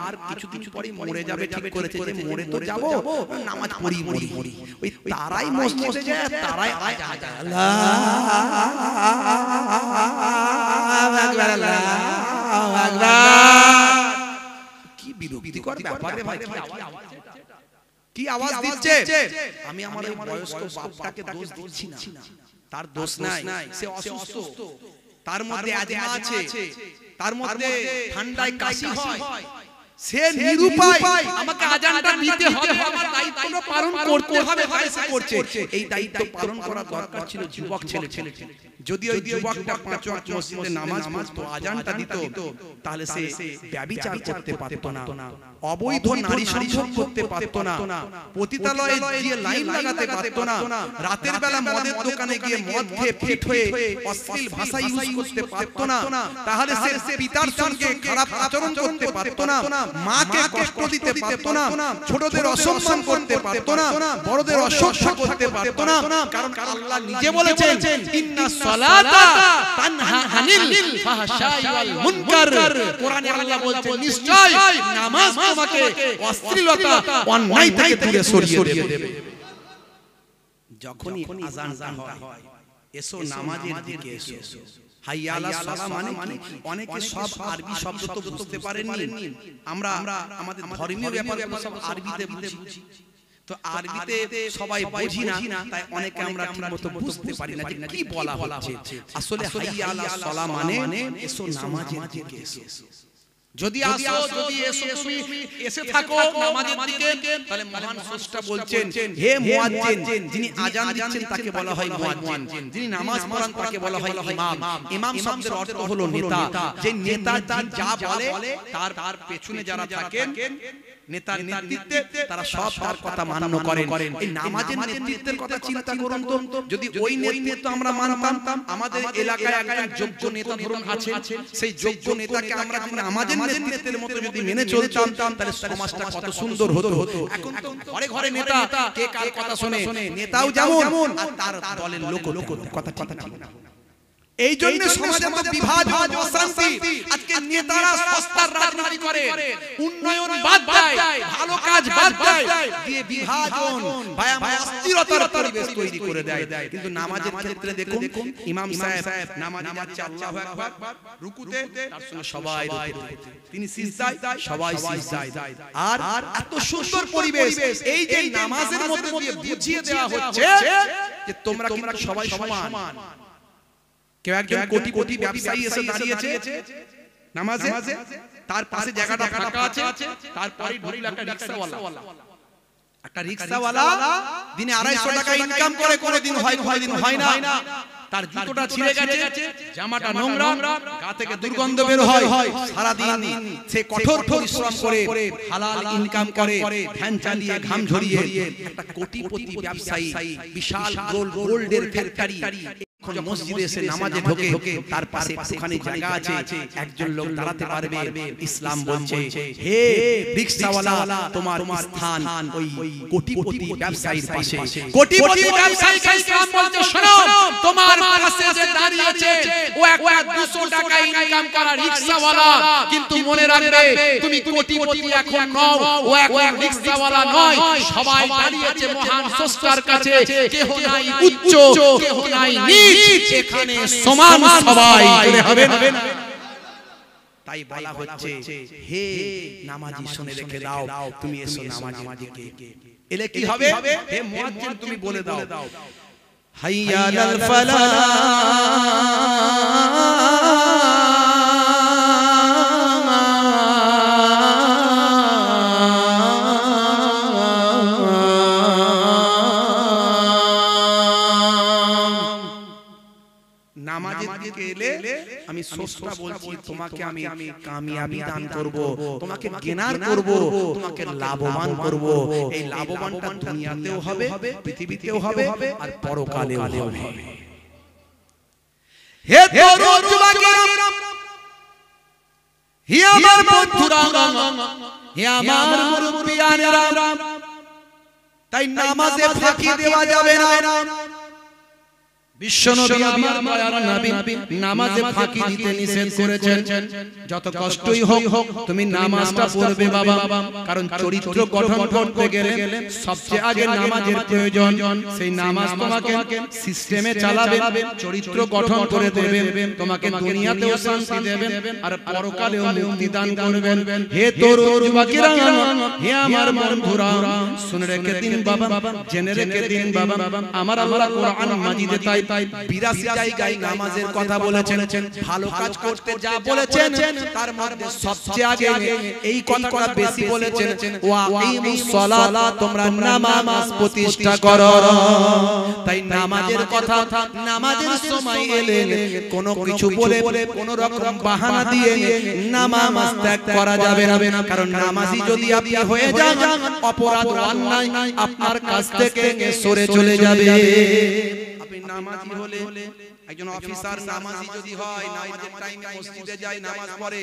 আর কিছুদিন পরে মরে যাবে ঠিক করেছে, যে মরে তো যাব, নামাজ পড়ি, ওই তারাই মসজিদে যায়, তারাই আল্লাহু আকবার, আল্লাহু আকবার। কি বিরক্তিকর ব্যাপার রে ভাই, কি আওয়াজ দিচ্ছে। আমি আমার এই বয়স্ক বাপটাকে দোষ দিচ্ছি না, তার দোষ নাই, সে অসুস্থ, তার মধ্যে অ্যাজমা আছে, তার মধ্যে ঠান্ডায় কাশি হয়, সে নিরুপায়, আমাকে আজানটা দিতে হবে, আমার দায়িত্বটা পালন করতে হবে, তাই সে করছে। এই দায়িত্ব পালন করা দরকার ছিল যুবক ছেলে। যদি ওই যুবকটা 5 ওয়াক্ত মসজিদে নামাজ পড়তো, আজানটা দিত, তাহলে সে ব্যভিচার করতে পারতো না, অবৈধ নারী সংযোগ করতে পারতো না, পতিতালয়ে গিয়ে লাইন লাগাতে পারতো না, রাতের বেলা মদের দোকানে গিয়ে মদ খেয়ে ফিট হয়ে অশ্লীল ভাষা ইউজ করতে পারতো না, তাহলে সে পিতার সঙ্গে খারাপ আচরণ করতে পারতো না, মাকে কষ্ট দিতে পারতো না, ছোটদের অসম্মান করতে পারতো না, বড়দের অসহ্য করতে পারতো না। কারণ আল্লাহ নিজে বলেছেন ইন্না সালাতা তানহা আনিল ফাহশাই ওয়াল মুনকার। কোরআনে আল্লাহ বলছেন নিশ্চয় নামাজ তোমাকে অশ্লীলতা অন্যায় থেকে দূরে সরিয়ে দেবে। যখনই আযানটা হয়, এসো নামাজের দিকে এসো, হাইয়া আলাস সালাহ মানে অনেকে সব আরবি শব্দ তো বুঝতে পারেননি, আমরা আমাদের ধর্মীয় ব্যাপারগুলো সব আরবিতে বুঝি, তো আরবিতে সবাই বুঝি না, তাই অনেকে আমরা ঠিকমতো বুঝতে পারি না যে কি বলা হচ্ছে। আসলে হাইয়া আলাস সালাহ মানে এসো নামাজের দিকে এসো। যদি আসো, যদি এসো, তুমি এসে থাকো নামাজের দিকে, তাহলে মহান স্রষ্টা বলছেন হে মুয়াজ্জিন, যিনি আযান দিচ্ছেন তাকে বলা হয় মুয়াজ্জিন, যিনি নামাজ পড়ান তাকে বলা হয় ইমাম। ইমাম শব্দের অর্থ হলো নেতা, যে নেতা যা বলে তার পেছনে যারা থাকেন নেতার নেতৃত্বে তারা সব তার কথা মান্য করেন। এই নামাজের নেতৃত্বের কথা চিন্তা করুন তো, যদি ওই নেতৃত্ব আমরা মানতাম, আমাদের এলাকায় একজন যোগ্য নেতা ধরুন আছে, সেই যোগ্য নেতাকে আমরা আমাদের নেতৃত্বের মতো যদি মেনে চলতাম, তাহলে সমাজটা কত সুন্দর হতো। এখন তো ঘরে ঘরে নেতা, কে কার কথা শুনে, নেতাও যেমন আর তার দলের লোক কথা ঠিক না। এই জন্য সমাজে তো বিভাজন, অশান্তি। আজকে নেতারা সস্তার রাজনীতি করে, উন্নয়ন বাদ দেয়, ভালো কাজ বাদ দেয়, দিয়ে বিভাজন, ভয়াবহ অস্থিরতার পরিবেশ তৈরি করে দেয়। কিন্তু নামাজের ক্ষেত্রে দেখুন, ইমাম সাহেব নামাজে যাচ্ছে, আল্লাহু আকবার, রুকুতে তার সঙ্গে সবাই রুকুতে, তিনি সিজদায় সবাই সিজদায়, আর এত সুন্দর পরিবেশ। এই যে নামাজের মধ্যে দিয়ে বুঝিয়ে দেওয়া হচ্ছে যে তোমরা কিন্তু সবাই সমান। কেউ একজন কোটি কোটি ব্যবসায়ী এসে দাঁড়িয়েছে নামাজে, তার পাশে জায়গাটা ফাঁকা আছে, তারপরে ঢুকলো একটা রিকশাওয়ালা, দিনে 250 টাকা ইনকাম করে, কোনোদিন হয় না, তার জুতোটা ছিঁড়ে গেছে, জামাটা নোংরা, গা থেকে দুর্গন্ধ বের হয়, সারা দিন সে কঠোর পরিশ্রম করে হালাল ইনকাম করে, ফ্যান চালিয়ে ঘাম ঝরিয়ে একটা কোটিপতি ব্যবসায়ী, বিশাল গোল্ডের ফ্যাক্টরি, মসজিদে এসে নামাজে ঢোকে, তার পাশে একটুখানি জায়গা আছে, একজন লোক দাঁড়াতে পারবে। ইসলাম বলছে হে রিকশাওয়ালা, তোমার স্থান ওই কোটিপতি ব্যবসায়ীর পাশে। কোটিপতি ব্যবসায়ীকে ইসলাম বলছে শোনো, তোমার পাশে যে দাঁড়িয়েছে ও একটা 200 টাকা ইনকাম করা রিকশাওয়ালা, কিন্তু মনে রাখবে তুমি কোটিপতি এখন নও, ও এখন রিকশাওয়ালা নয়। সবাই দাঁড়িয়েছে মহান স্রষ্টার কাছে, কেহ নাই উচ্চ, কেহ নাই নিচ, এখানে সমান সবাই হবে না। তাই বলা হচ্ছে হে নামাজি শুনে রেখে দাও, তুমি এসো নামাজে এলে কি হবে, হে মুয়াজ্জিন তুমি বলে দাও হাইয়া আলাল ফালাহ, নামাজের দিকে এলে আমি স্রষ্টা বলছি তোমাকে আমি কামিয়াবি দান করব, তোমাকে জ্ঞান করব, তোমাকে লাভবান করব। এই লাভবানটা দুনিয়াতেও হবে, পৃথিবীতেও হবে, আর পরকালেও হবে। হে তরুণ যুবকেরা, হে আমার বন্ধুরা, হে আমার মুরব্বিয়ানেরা, তাই নামাজে ফাঁকি দেওয়া যাবে না। বিশ্বনবী আমার দয়ার নবী নামাজে ফাঁকি দিতে নিষেধ করেছেন। যত কষ্টই হোক তুমি নামাজটা পড়বে বাবা, কারণ চরিত্র গঠন করতে গেলে সবচেয়ে আগে নামাজের প্রয়োজন। সেই নামাজ তোমাকে সিস্টেমে চালাবে, চরিত্র গঠন করে দেবে, তোমাকে দুনিয়াতেও শান্তি দেবে আর পরকালেও মুক্তি দান করবেন। হে তরুণ যুবকেরা, হে আমার বন্ধুরা, শুনে রেখে দিন বাবা, জেনে রেখে দিন বাবা, আমার আল্লাহ কোরআন মাজিদে তাই 82 জায়গায় নামাজের কথা বলেছেন, ভালো কাজ করতে যা বলেছেন তার মধ্যে সবচেয়ে আগে এই কথাটা বেশি বলেছেন, ওয়া আকিমুস সালাত, তোমরা নামাজ প্রতিষ্ঠা করো। তাই নামাজের কথা, নামাজের সময় এলে কোনো কিছু বলে কোনো রকম বাহানা দিয়ে নামাজ ত্যাগ করা যাবে না। কারণ নামাজি যদি আপনি হয়ে যান, অপরাধ অন্যায় আপনার কাছ থেকে সরে চলে যাবে। আপনি নামাজি হলে, একজন অফিসার নামাজি যদি হয়, নামাজের টাইমে মসজিদে যায়, নামাজ পড়ে,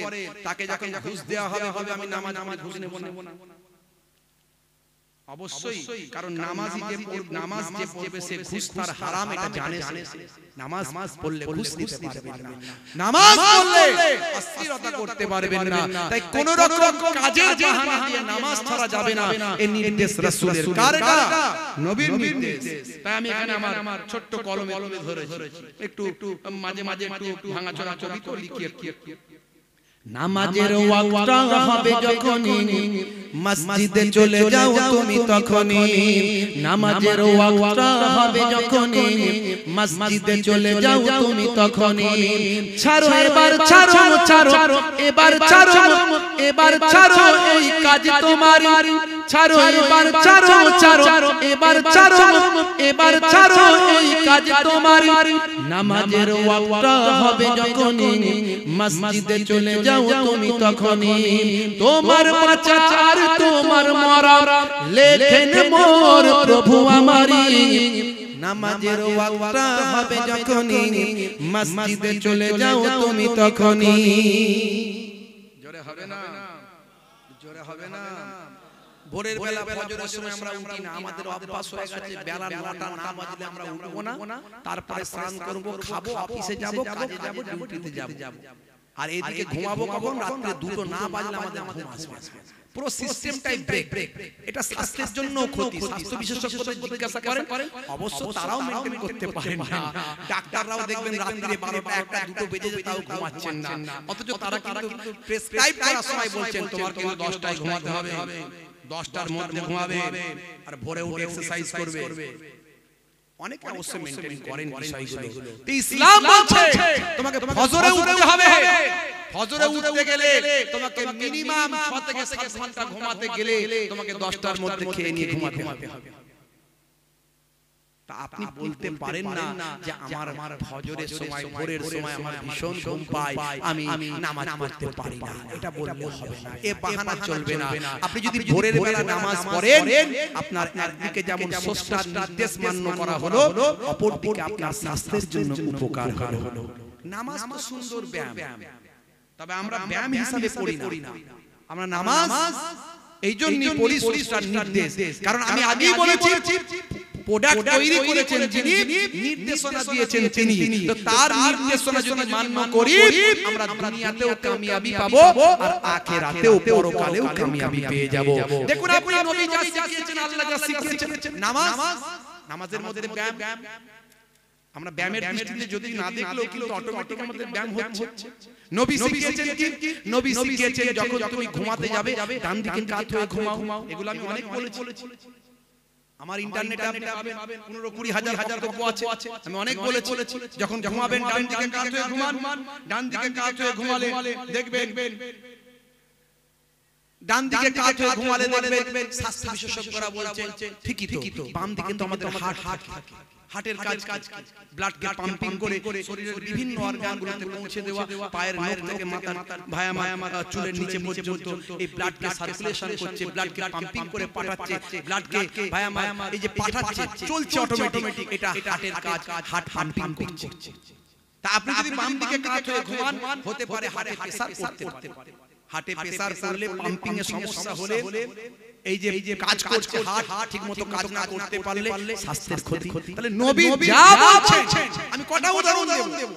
তাকে যখন ঘুষ দেওয়া হবে আমি নামাজ ঘুষ নেব না, অবশ্যই। কারণ নামাজ যে সে ঘুষ তার হারাম এটা জানে। নামাজ পড়লে ঘুষ নিতে পারবেন না, নামাজ পড়লে অস্থিরতা করতে পারবেন না। তাই কোন রকম কাজের বাহানা দিয়ে নামাজ ছাড়া যাবে না। এই নির্দেশ রাসূলের, কার? নবীর নির্দেশ। তাই আমি এখানে আমার ছোট্ট কলমে ধরেছি, একটু মাঝে মাঝে একটু ভাঙাচোরা কবি তো লিখি। নামাজের ওয়াক্ত হবে যখনই, মসজিদে চলে যাও তুমি তখনই। নামাজের ওয়াক্ত হবে যখনই, মসজিদে চলে যাও তুমি তখনই। ছাড়ো এবার, ছাড়ো এবার, এবার ছাড়ো এই কাজ তোমার। ছাড়ো এবার, ছাড়ো এবার, এবার ছাড়ো এই কাজ তোমার। নামাজের ওয়াক্ত হবে যখনই, মসজিদে চলে যাও তুমি তখনই। তোমার বাঁচা আর তোমার মরা লেখেন মোর প্রভু আমারি। নামাজের ওয়াক্ত হবে যখনই, মসজিদে চলে যাও তুমি তখনই। জোরে হবে না, জোরে হবে না। ভোরের বেলা ফজরের সময় আমরা উঠি না, আমাদের অভ্যাস হয়ে গেছে বেলা 9টা না বাজলে আমরা উঠবো না। তারপরে স্নান করব, খাবো, অফিসে যাব, কাজে যাব, ডিউটিতে যাব। আর এদিকে ঘুমাবো কখন? রাতে 2টো না বাজলে আমাদের ঘুম আসবে। পুরো সিস্টেমটাই ব্রেক। এটা স্বাস্থ্যের জন্য ক্ষতি। স্বাস্থ্য বিশেষজ্ঞদের জিজ্ঞাসা করেন, অবশ্য তারাও মেইনটেইন করতে পারে না। ডাক্তাররাও দেখবেন রাত্রে 12টা 1টা 2টো বেজে যায় তাও ঘুমাচ্ছেন না। অথচ তারা কিন্তু প্রেসক্রাইব করার সময় বলছেন তোমার কিন্তু 10টায় ঘুমাতে হবে, 10টার মধ্যে ঘুমাবে, আর ভোরে উঠে এক্সারসাইজ করবে। অনেকে অবশ্য মেইনটেইন করেন বিষয়গুলো। ইসলাম বলছে তোমাকে ফজরে উঠতে হবে। ফজরে উঠতে গেলে তোমাকে মিনিমাম 6 থেকে 7 ঘন্টা ঘুমাতে গেলে তোমাকে 10টার মধ্যে খেয়ে নিয়ে ঘুমাতে হবে। তা আপনি বলতে পারেন না যে আমার ফজরের সময়, ভোরের সময় আমার ভীষণ ঘুম পায়, আমি নামাজ পড়তে পারি না। এটা বললে হবে না, এ বাহানা চলবে না। আপনি যদি ভোরের বেলা নামাজ পড়েন, আপনার একদিকে যেমন স্রষ্টার নির্দেশ মান্য করা হলো, অপরদিকে আপনার স্বাস্থ্যের জন্য উপকার হলো। নামাজ তো সুন্দর ব্যায়াম, তবে আমরা ব্যায়াম হিসাবে পড়ি না। আমরা নামাজ এই জন্যই পড়ি স্রষ্টার নির্দেশ। কারণ আমি আগেই বলেছি, প্রোডাক্ট তৈরি করেছেন যিনি, নির্দেশনা দিয়েছেন তিনি। তো তার নির্দেশনা যদি মান্য করি, আমরা দুনিয়াতেও কামিয়াবি পাবো আর আখিরাতেও পরকালেও কামিয়াবি পেয়ে যাব। দেখুন আপনি নবী যা শিখিয়েছেন, আল্লাহ যা শিখিয়েছেন, নামাজ, নামাজের মধ্যে ব্যায়াম। আমরা ব্যায়ামের দৃষ্টিতে যদি না দেখলেও কিন্তু অটোমেটিক আমাদের ব্যায়াম হচ্ছে। নবী শিখিয়েছেন কি? নবী শিখিয়েছেন যখন তুমি ঘুমাতে যাবে ডান দিকে কাত হয়ে ঘুমাও। এগুলো আমি অনেক বলেছি। আমার ইন্টারনেটে আপনি পাবেন 15-20 হাজার গল্প আছে। আমি অনেক বলেছি, যখন ঘুমাবেন ডান দিকে কাত হয়ে ঘুমান। ডান দিকে কাত হয়ে ঘুমালে দেখবেন, ডান দিকে কাত হয়ে ঘুমালে দেখবেন স্বাস্থ্য বিশেষজ্ঞরা বলছে ঠিকই তো, বাম দিকে তো আমাদের হার্ট থাকে। হার্টের কাজ ব্লাডকে পাম্পিং করে শরীরের বিভিন্ন অর্গানগুলোতে পৌঁছে দেওয়া, পায়ের নখ থেকে মাথার ভায়া চুলের নিচে পর্যন্ত এই ব্লাডকে সার্কুলেশন করছে, ব্লাডকে পাম্পিং করে পাঠাচ্ছে, ব্লাডকে ভায়া এই যে পাঠাচ্ছে, চলছে অটোমেটিক। এটা হার্টের কাজ, হার্ট পাম্পিং করছে। তা আপনি যদি বাম দিকে কাত হয়ে ঘুমান, হতে পারে হার্টে প্রেসার পড়তে পারে। হার্টে প্রেসার পড়লে, পাম্পিং এর সমস্যা হলে, এই যে কাজ করছে হার্ট ঠিকমতো কাজ না করতে পারলে স্বাস্থ্যের ক্ষতি। তাহলে নবী যা বলছেন, আমি কটা উদাহরণ দেব,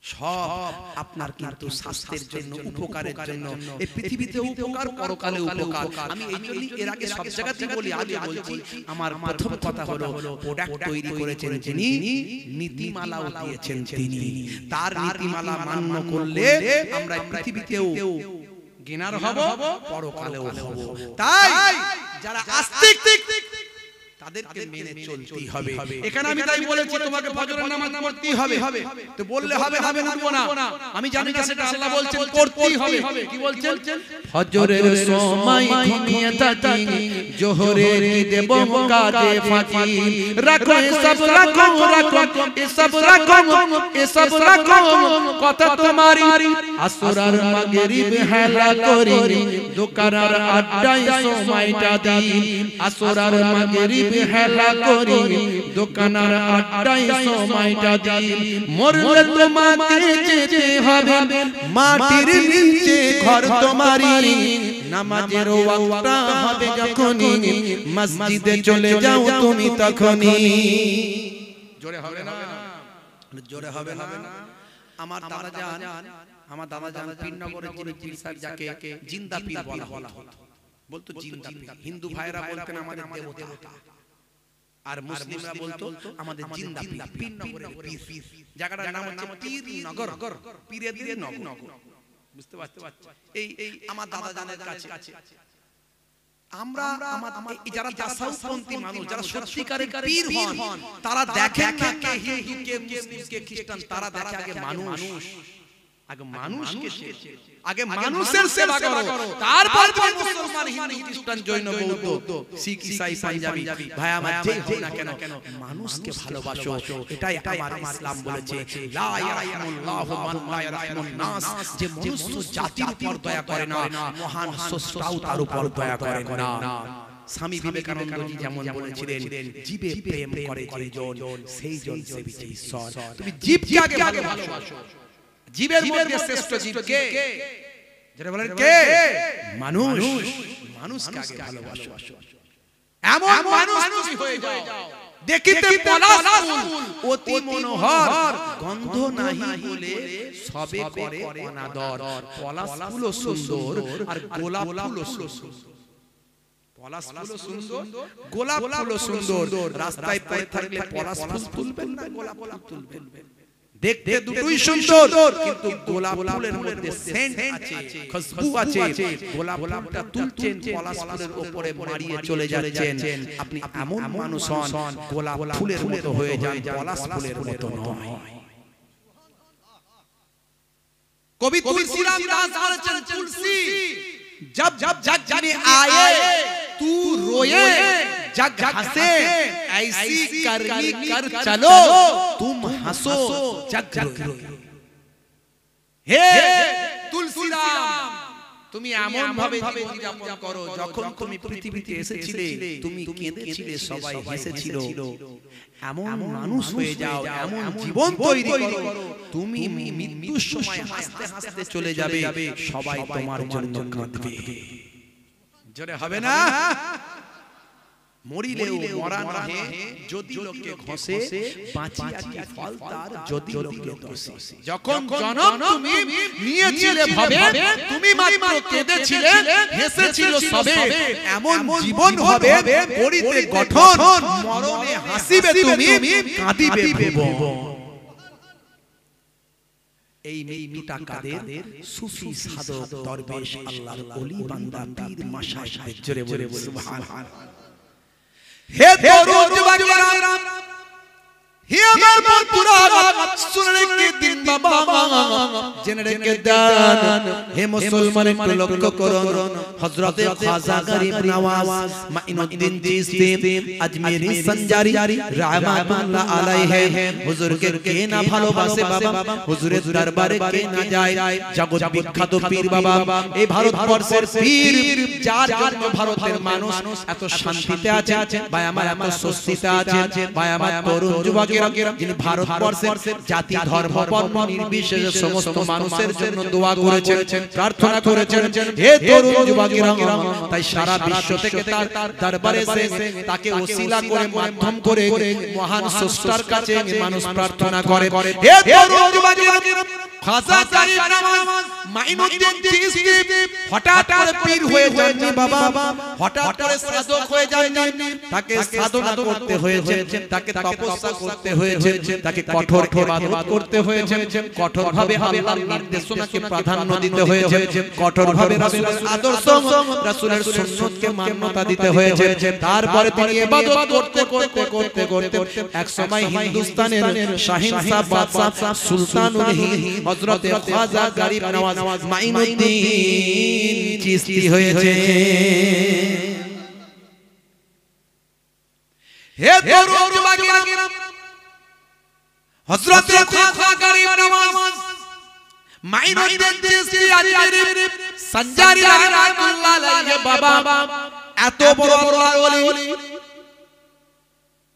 সব আপনার কিন্তু স্বাস্থ্যের জন্য, উপকারের জন্য। এই পৃথিবীতে উপকার, পরকালে উপকার। আমি এই জন্য এর আগে সব জায়গাতেই বলি, আগে বলছি, আমার প্রথম কথা হলো প্রোডাক্ট তৈরি করেছেন যিনি, নীতিমালাও দিয়েছেন তিনি। তার নীতিমালা মান্য করলে আমরা পৃথিবীতেও জ্ঞানার হব, পরকালেও হব। তাই যারা আস্তিক তাদেরকে মেনে চলতেই হবে। এখানে আমি তাই বলেছি তোমাকে ফজরের নামাজ পড়তেই হবে। তো বললে হবে না, আমি উঠবো না, আমি জানি না সেটা আল্লাহ বলছেন পড়তেই হবে। কি বলছেন? ফজরের সময় ঘুমিয়ে থাকি, জোহরের দেব কাজে ফাঁকি, রাখো এসব রাখো রাখো এসব রাখো এসব রাখো কথা তোমারি, আসর আর মাগরিব হেলা করি, দোকানার আড্ডায় সময়টা দিই, আসর আর মাগরিব হেলা করি, দোকানার আড্ডায় সময়টা দিই, মরলে তোমাকে যেতে হবে মাটির নিচে ঘর তোমারি, নামাজের ওয়াক্তটা হবে যখনই, মসজিদে চলে যাও তুমি তখনই। জোরে হবে না, জোরে হবে না। আমার দাদা জান পীরনগরের যিনি পীর সাহেব যাকে জিন্দা পীর বলা হতো, বলতো জিন্দা পীর। হিন্দু ভাইরা বলতেন আমাদের দেবতা, আর মুসলিমরা বলতো আমাদের জিন্দা পীর। পীরনগরের পীর, জায়গাটার নাম হচ্ছে পীরনগর, পীরের নগর। বুঝতে পারছো? এই আমার দাদা জানের কাছে আমরা যারা তাসাউফপন্থী মানুষ, যারা সত্যিকারের পীর হন, তারা দেখেন না কে হিন্দু কে মুসলিম কে খ্রিস্টান, তারা দেখে আগে মানুষ, আগে মানুষকে, আগে মানুষের সেবা করো, তারপর তুমি মুসলমান হিন্দু খ্রিস্টান জৈন বৌদ্ধ শিখ ইসাই পাঞ্জাবি ভাই আমার যেই হোক না কেন মানুষকে ভালোবাসো। এটাই আমার ইসলাম বলেছে, লা ইয়ারহামুল্লাহু মান লা ইয়ারহামুন নাস, যে মনুষ্য জাতির উপর দয়া করে না, মহান স্রষ্টাও তার উপর দয়া করেন না। স্বামী বিবেকানন্দজি যেমন বলেছিলেন, জীবে প্রেম করে যেজন সেই জন সেবিছে ঈশ্বর। তুমি জীবকে আগে ভালোবাসো। জীবের মধ্যে শ্রেষ্ঠ জীব কে? যারা বলেন কে? মানুষ। মানুষকে আগে ভালোবাসো। এমন মানুষ হয়ে যাও দেখিতে পলাশ ফুল অতি মনোহর, গন্ধ নাহি বলে সবে করে অনাদর। পলাশ ফুলও সুন্দর আর গোলাপ ফুলও সুন্দর। পলাশ ফুলও সুন্দর, গোলাপ ফুলও সুন্দর। রাস্তায় পড়ে থাকলে পলাশ ফুল তুলবেন না, গোলাপ ফুল তুলবেন। দেখতে দুটোই সুন্দর, কিন্তু গোলাপ ফুলের মধ্যে সেন্ট আছে, খুশবু আছে। গোলাপ ফুলটা তুলছেন, পলাশ ফুলের উপরে মারিয়ে চলে যাচ্ছেন। আপনি এমন মানুষ হন, গোলাপ ফুলের মতো হয়ে যান, পলাশ ফুলের মতো নয়। কবি তুলসীরাম দাস বলেছেন, তুলসী जब जग में आए तू रोए, जग हंसे ऐसी करनी कर चलो, तुम हंसो जग रोए। हे तुलसीराम, তুমি এমন ভাবে জীবন যাপন করো, যখন তুমি পৃথিবীতে এসেছিলে তুমি কেঁদেছিলে, সবাই হেসেছিল। এমন মানুষ হয়ে যাও, এমন জীবন তৈরি করো, তুমি মৃত্যুর সময় হাসতে হাসতে চলে যাবে, সবাই তোমার জন্য কাঁদবে। জোরে হবে না? মরিলেও মরা নহে, যদি লোকে ঘষে, বাঁচিয়া কি ফল তার যদি লোকে দোষে। যখন জনম তুমি নিয়েছিলে ভাবে, তুমি মাত্র কেঁদেছিলে, হেসেছিল সবে। এমন জীবন হবে করিতে গঠন, মরণে হাসিবে তুমি, কাঁদিবে ভুবন। এই মৃত্যুটা কাদের? সুফি সাধক দরবেশ আল্লাহর ওলি বান্দা পীর মাশায়েখ। জোরে বলে সুবহানাল্লাহ। हे दरूद वगैरह हे अमर पूरा सुनने के दिन बाबा जनरे के दान, हे मुसलमान को लक्ष्य करो, हजरत ख्वाजा गरीब नवाज माइनुद्दीन चिश्ती अजमेरी संजारी रहमतुल्लाह अलैहि, हुजूर के ना ভালোবাসে বাবা, হুজুরের দরবারে কে না যায়। জগৎ বিখ্যাত পীর বাবা, এই ভারতবর্ষের পীর, যার জন্য ভারতের মানুষ এত শান্তিতে আছে, ভাই আমার এত স্বস্তিতে আছে, ভাই আমার তরুণ যুবকেরা যিনি ভারতবর্ষের জাতি ধর্ম বর্ণ নির্বিশেষে সমস্ত মানুষের জন্য দোয়া করেছেন, প্রার্থনা করেছেন। হে তরুণ যুবকেরা, তাই সারা বিশ্ব থেকে তার দরবারে এসে তাকে ওসিলা করে, মাধ্যম করে মহান স্রষ্টার কাছে মানুষ প্রার্থনা করে। হে তরুণ যুবকেরা, খাজা গরিব নওয়াজ মাইনুদ্দিন চিশতি হঠাৎ করে পীর হয়ে যাননি বাবা, হঠাৎ করে সাধক হয়ে যাননি, তাকে সাধনা করতে হয়েছে, তাকে তপস্যা করতে হয়েছে, তাকে কঠোর ইবাদত করতে হয়েছে, কঠোরভাবে আল্লাহর নির্দেশনাকে প্রাধান্য দিতে হয়েছে, কঠোরভাবে রাসূলের আদর্শ রাসূলের সুন্নতকে মান্যতা দিতে হয়েছে। তারপরে তিনি ইবাদত করতে করতে করতে করতে এক সময় হিন্দুস্তানের শাহিনশাহ বাদশা সুলতানুল হিন্দ হযরত খাজা গরিব নওয়াজ মাইনুদ্দিন চিশতি হয়েছে। হে দরুদ বাগিরা হযরত খাজা গরিব নওয়াজ মাইনুদ্দিন চিশতি আজমিরি সঞ্জারি রাহমাতুল্লাহ আলাইহি বাবা এত বড় ওলি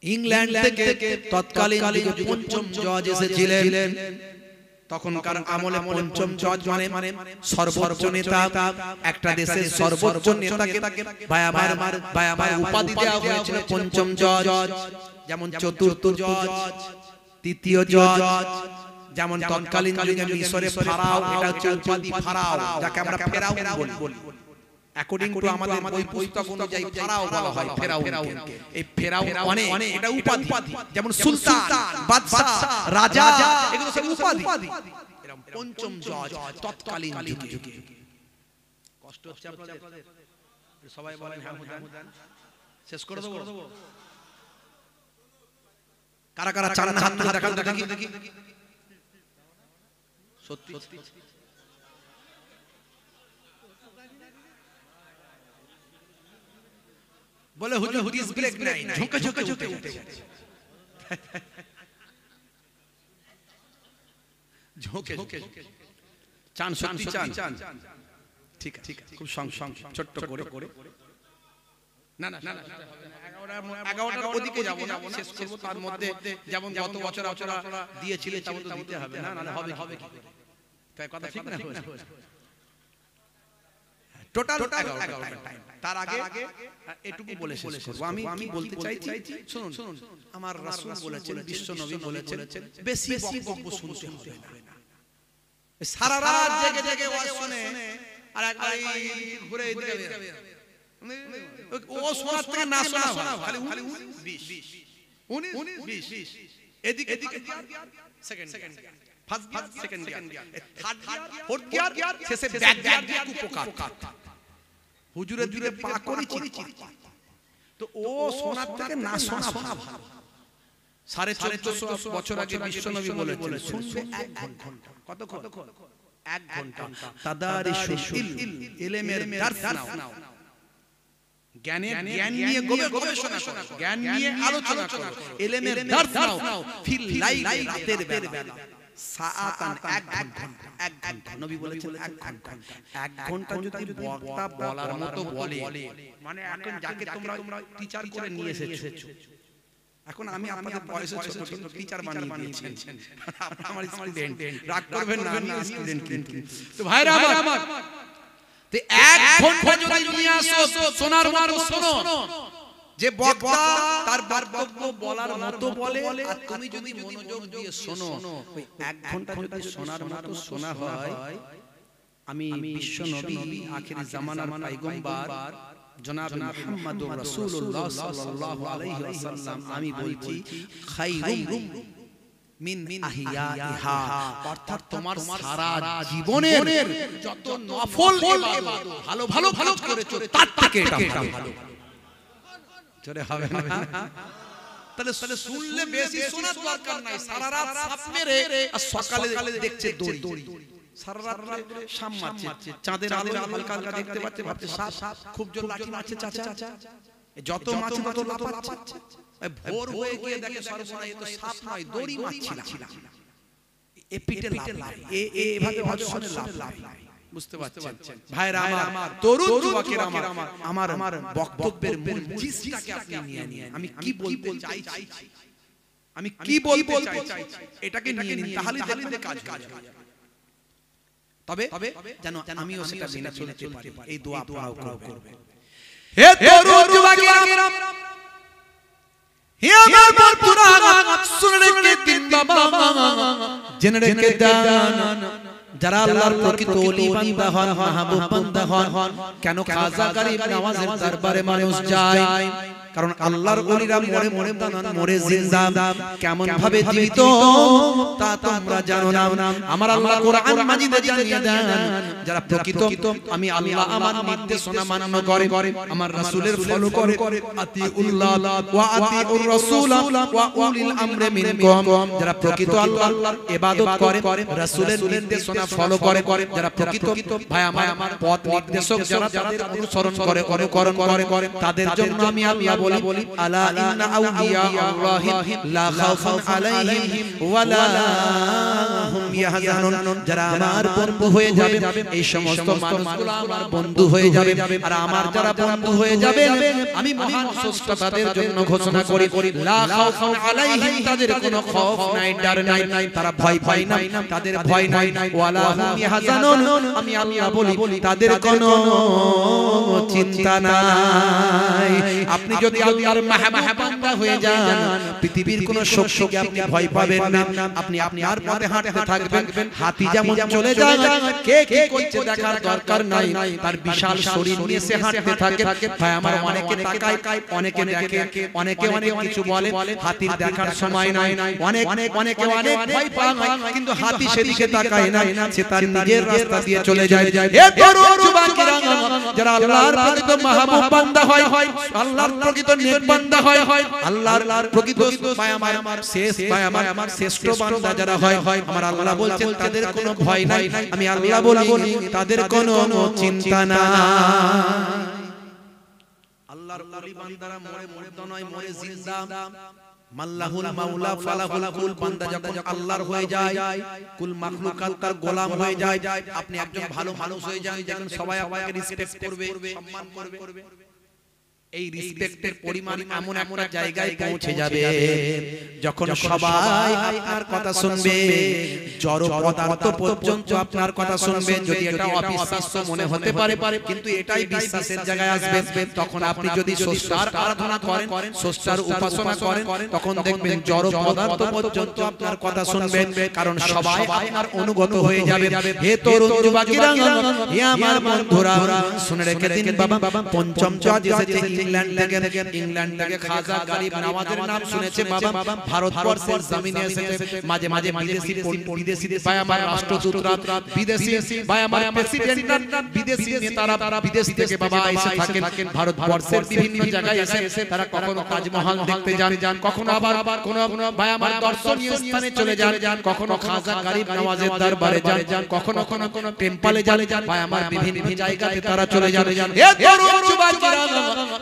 ইংল্যান্ড থেকে তৎকালীন পঞ্চম জজ এসেছিলেন। তখনকার আমলে পঞ্চম জজ মানে সর্বোচ্চ নেতা, একটা দেশের সর্বোচ্চ নেতাকে বায়াবার উপাধি দেওয়া হয়েছিল পঞ্চম জজ। যেমন চতুর্থ জজ, তৃতীয় জজ, যেমন তৎকালীন যুগে মিশরে ফারাও, এটা হচ্ছে উপাধি ফারাও, যাকে আমরা ফেরাউন বলি। অ্যাকর্ডিং টু আমাদের বই পুস্তক অনুযায়ী ফারাও বলা হয় ফেরাউনকে। এই ফেরাউন অনেক, এটা উপাধি, যেমন সুলতান, বাদশা, রাজা, এগুলো সব উপাধি। এরকম পঞ্চম জজ তৎকালীন যুগে। কষ্ট হচ্ছে আপনাদের? সবাই বলেন হ্যাঁ হুদান। শেষ করে দেব? কারা কারা চান হাত তুলে দেখান দেখি। সত্যি বলে হুজুর ডিস ব্রেক নাই, ঝুঁকে ঝুঁকে উঠে ঝুঁকে চান, সত্যি চান? ঠিক আছে, খুব ছোট্ট করে না 11টার ওদিকে যাব না, শেষ করব। তার মধ্যে যেমন গত বছর আপনারা দিয়েছিলেন তেমন তো দিতে হবে, না নালে হবে কি? কথা ঠিক না? টোটাল 11টা টাইম। তার আগে এটুকু বলে শেষ করব। আমি কি বলতে চাইছি শুনুন। আমার রাসূল বলেছেন, বিশ্ব নবী বলেছেন, বেশি বক্তব্য শুনতে হবে না। সারা রাত জেগে জেগে ওয়াজ শুনে আর একবার ঘুরে দিতে ও শোনার থেকে না শোনা খালি 19 এদিকে second first gear, second gear, third gear, fourth gear, শেষে ব্যাক গিয়ার উপকার। হুজুরে জুরে পা করি চিৎকার। তো ও শোনার থেকে না শোনা ভালো। 1450 বছর আগে বিশ্বনবী বলেছেন শুনবে 1 ঘন্টা। কতক্ষণ? 1 ঘন্টা। তাদারিসুল ইলমের দার্স নাও, জ্ঞান নিয়ে গবেষণা করো, জ্ঞান নিয়ে আলোচনা করো, ইলমের দার্স নাও। ফিল লাইল, রাতের বেলা সাআতান 1 ঘন্টা। নবী বলেছেন 1 ঘন্টা। 1 ঘন্টা যদি বক্তা বলার মতো বলে, মানে এখন যাকে তোমরা টিচার করে নিয়ে এসেছো, এখন আমি আপনাদের বয়সে ছোট ছোট টিচার বানিয়ে দিয়েছেন, আপনারা আমার স্টুডেন্ট, রাগ করবেন না, আমি স্টুডেন্ট কিন্তু। তো ভাইরা আমার, তো 1 ঘন্টা যদি নিয়ে আসো, শোনার মতো শোনো। যে বক্তা তার বক্তব্য বলার মতো বলে, আর তুমি যদি মনোযোগ দিয়ে শোনো, ওই 1 ঘন্টা যদি শোনার মতো শোনা হয়, আমি বিশ্ব নবী আখিরি জামানার পয়গম্বর জনাব মুহাম্মদুর রাসূলুল্লাহ সাল্লাল্লাহু আলাইহি ওয়াসাল্লাম আমি বলছি খায়রুম মিন আহিয়াইহা, অর্থাৎ তোমার সারা জীবনের যত নফল ইবাদত ভালো ভালো কাজ করেছো তার থেকে এটা ভালো। চলে হবে না? তাহলে শুনলে বেশি শোনার দরকার নাই। সারা রাত সাপ মেরে আর সকালে দেখছে দড়ি, সারা রাত শাম মারছে, চাঁদের আলো হালকা হালকা দেখতে পাচ্ছে, ভাবছে সাপ খুব জোর লাঠি মারছে, চাচা যত মাছ তত লাফাচ্ছে। ভোর হয়ে গিয়ে দেখে সর্বনা এ তো সাপ নয়, দড়ি মারছিল। এ পিঠে লাভ, এভাবে ভাষণে লাভ। বুঝতে পারছেন ভাইরা আমার, তরুণ যুবকেরা আমার, আমার বক্তব্যের মূল জিনিসটাকে আপনি নিয়ে নিন। আমি কি বলতে চাইছি, আমি কি বলতে চাইছি, এটাকে নিয়ে নিন, তাহলে দেখতে কাজ হয়ে যাবে। তবে জানো আমিও সেটা মেনে চলতে পারি, এই দোয়া আপনারাও করবেন। হে তরুণ যুবকেরা, হে আমার বন্ধুরা, শুনে রেখে দিন বাবা, জেনে রেখে দেন যারা আল্লাহর প্রকৃত ওলি বান্দা হন, মাহবুব বান্দা হন, কেন খাজা গরিব নওয়াজের দরবারে মানুষ যায়? কারণ আল্লাহর ওলিরা মরে মরে মরে জিন্দা, কেমন ভাবে জীবিত তা তোমরা জানো না। আমার আল্লাহ কোরআন মাজিদে জানিয়ে দেন, যারা প্রকৃত আমি আল্লাহ আমার নির্দেশনা মান্য করে, আমার রাসূলের ফলো করে, আতিউল্লাহ ওয়া আতিউর রাসূল ওয়া উলিল আমরি মিনকুম, যারা প্রকৃত আল্লাহর ইবাদত করে, রাসূলের নির্দেশনা ফলো করে, যারা প্রকৃত ভাই আমার পথ নির্দেশক যারা তাদের অনুসরণ করে, অনুকরণ করে, তাদের জন্য আমি আল্লাহ বলি আলা ইন্না আউলিয়া আল্লাহি লা খাউফুন আলাইহিম ওয়া লা হুম ইয়াহজানুন, যারা আমার বন্ধু হয়ে যাবে, এই সমস্ত মানুষগুলো আমার বন্ধু হয়ে যাবে। আর আমার যারা বন্ধু হয়ে যাবে, আমি মহান স্রষ্টা তাদের জন্য ঘোষণা করি লা খাউফুন আলাইহিম, তাদের কোনো খৌফ নাই, ডর নাই, তারা ভয় পায় না, তাদের ভয় নাই, ওয়া লা হুম ইয়াহজানুন, আমি আল্লাহ বলি তাদের কোনো চিন্তা নাই। আপনি যদি আল্লাহর মাহবুব বান্দা হয়ে যান, পৃথিবীর কোনো শক্তিকে আপনি ভয় পাবেন না। আপনি আপনার পথে হাঁটতে থাকবেন, হাতি যেমন চলে যায়, কে কি করছে দেখার দরকার নাই, তার বিশাল শরীর নিয়ে সে হাঁটতে থাকে। ভাই আমার অনেকে তাকায়, অনেকে দেখে, অনেকে অনেক কিছু বলে, হাতির দেখার সময় নাই, অনেকে অনেক ভয় পায়, কিন্তু হাতি সেদিকে তাকায় না, সে তার নিজের রাস্তা দিয়ে চলে যায়। এ তরুণ যুবকেরা, যারা আল্লাহর প্রকৃত মাহবুব বান্দা হয়, আল্লাহর প্রকৃত নেক বান্দা হয়, আল্লাহর প্রকৃত আমার শেষ আমার শ্রেষ্ঠ বান্দা যারা হয়, আমার আল্লাহ বলছেন তাদের কোনো ভয় নাই। আমি আল্লাহ বলি তাদের কোনো চিন্তা নাই। আল্লাহর ওলি বান্দারা মরে মুর্দা নয়, মরে জিন্দা। মাল্লাহুল মাওলা ফালাহুল কুল, বান্দা যখন আল্লাহর হয়ে যায়, কুল মাখলুকাত তার গোলাম হয়ে যায়। আপনি একজন ভালো মানুষ হয়ে যান, যখন সবাই আপনাকে রেসপেক্ট করবে, সম্মান করবে, এই রেসপেক্টের পরিমাণ এমন একটা জায়গায় পৌঁছে যাবে যখন সবাই আপনার কথা শুনবে, জড় পদার্থ পর্যন্ত আপনার কথা শুনবে। যদি এটা অবিশ্বাস্য মনে হতে পারে, কিন্তু এটাই বিশ্বাসের জায়গায় আসবে। তখন আপনি যদি স্রষ্টার আরাধনা করেন, স্রষ্টার উপাসনা করেন, তখন দেখবেন জড় পদার্থ পর্যন্ত আপনার কথা শুনবেন, কারণ সবাই আপনার অনুগত হয়ে যাবে। হে তরুণ যুবকেরা, হে আমার বন্ধুরা, শুনে রেখে দিন বাবা, পঞ্চম জজ এসেছে ইংল্যান্ড থেকে খাজা গরিব নওয়াজের নাম শুনেছে বাবা। ভারতবর্ষের জমিনে এসেছে, মাঝে মাঝে বিদেশি ভাই আমার রাষ্ট্রদূতরা, বিদেশি ভাই আমার প্রেসিডেন্ট, বিদেশি নেতারা বিদেশ থেকে বাবা এসে থাকেন ভারতবর্ষের বিভিন্ন জায়গায় এসে তারা কখনো তাজমহল দেখতে যান, কখনো আবার কোন ভাই আমার দর্শনীয় স্থানে চলে যান, কখনো খাজা গরিব নওয়াজের দরবারে যান, কখনো কোন টেম্পলে যান, ভাই আমার বিভিন্ন জায়গাতে তারা চলে যান। হে তরুণ যুবকেরা,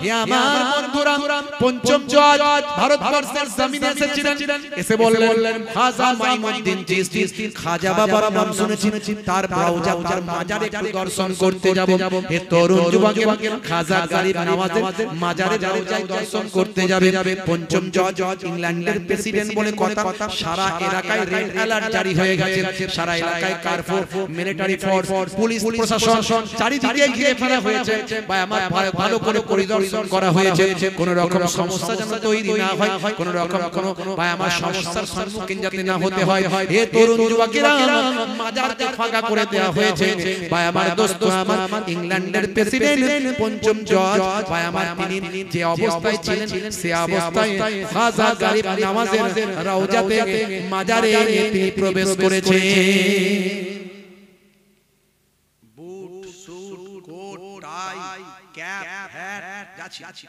হে আমার বন্ধুরা, পঞ্চম জজ ভারতবর্ষের জমিনে এসেছিলেন, এসে বললেন খাজা মাইমুদ্দিন চিশতি, খাজা বাবার নাম শুনেছি, তার রওজা তার মাজারে একটু দর্শন করতে যাব। হে তরুণ যুবকেরা, খাজা গরিব নওয়াজের মাজারে রওজায় দর্শন করতে যাবে। পঞ্চম জজ ইংল্যান্ডের প্রেসিডেন্ট বলে কথা, সারা এলাকায় রেড অ্যালার্ট জারি হয়ে গেছে, সারা এলাকায় কারফিউ, মিলিটারি ফোর্স, পুলিশ প্রশাসন চারিদিকে ঘিরে ফেলা হয়েছে। ভাই আমার ভালো করে পরিদর্শন করা হয়েছে, কোন রকম সমস্যা যেন তৈরি না হয়, কোন রকম ভাই আমার সমস্যার সম্মুখীন যাতে না হতে হয়। হে তরুণ যুবকেরা, মাজারকে ফাঁকা করে দেওয়া হয়েছে। ভাই আমার দোস্ত, আমার ইংল্যান্ডের প্রেসিডেন্ট পঞ্চম জজ, ভাই আমার তিনি যে অবস্থায় ছিলেন, সে অবস্থায় খাজা গরিব নওয়াজের রওজাতে মাজারে তিনি প্রবেশ করেছে। বুট, স্যুট, কোট, টাই, ক্যাপ, হ্যাট, যাচ্ছি।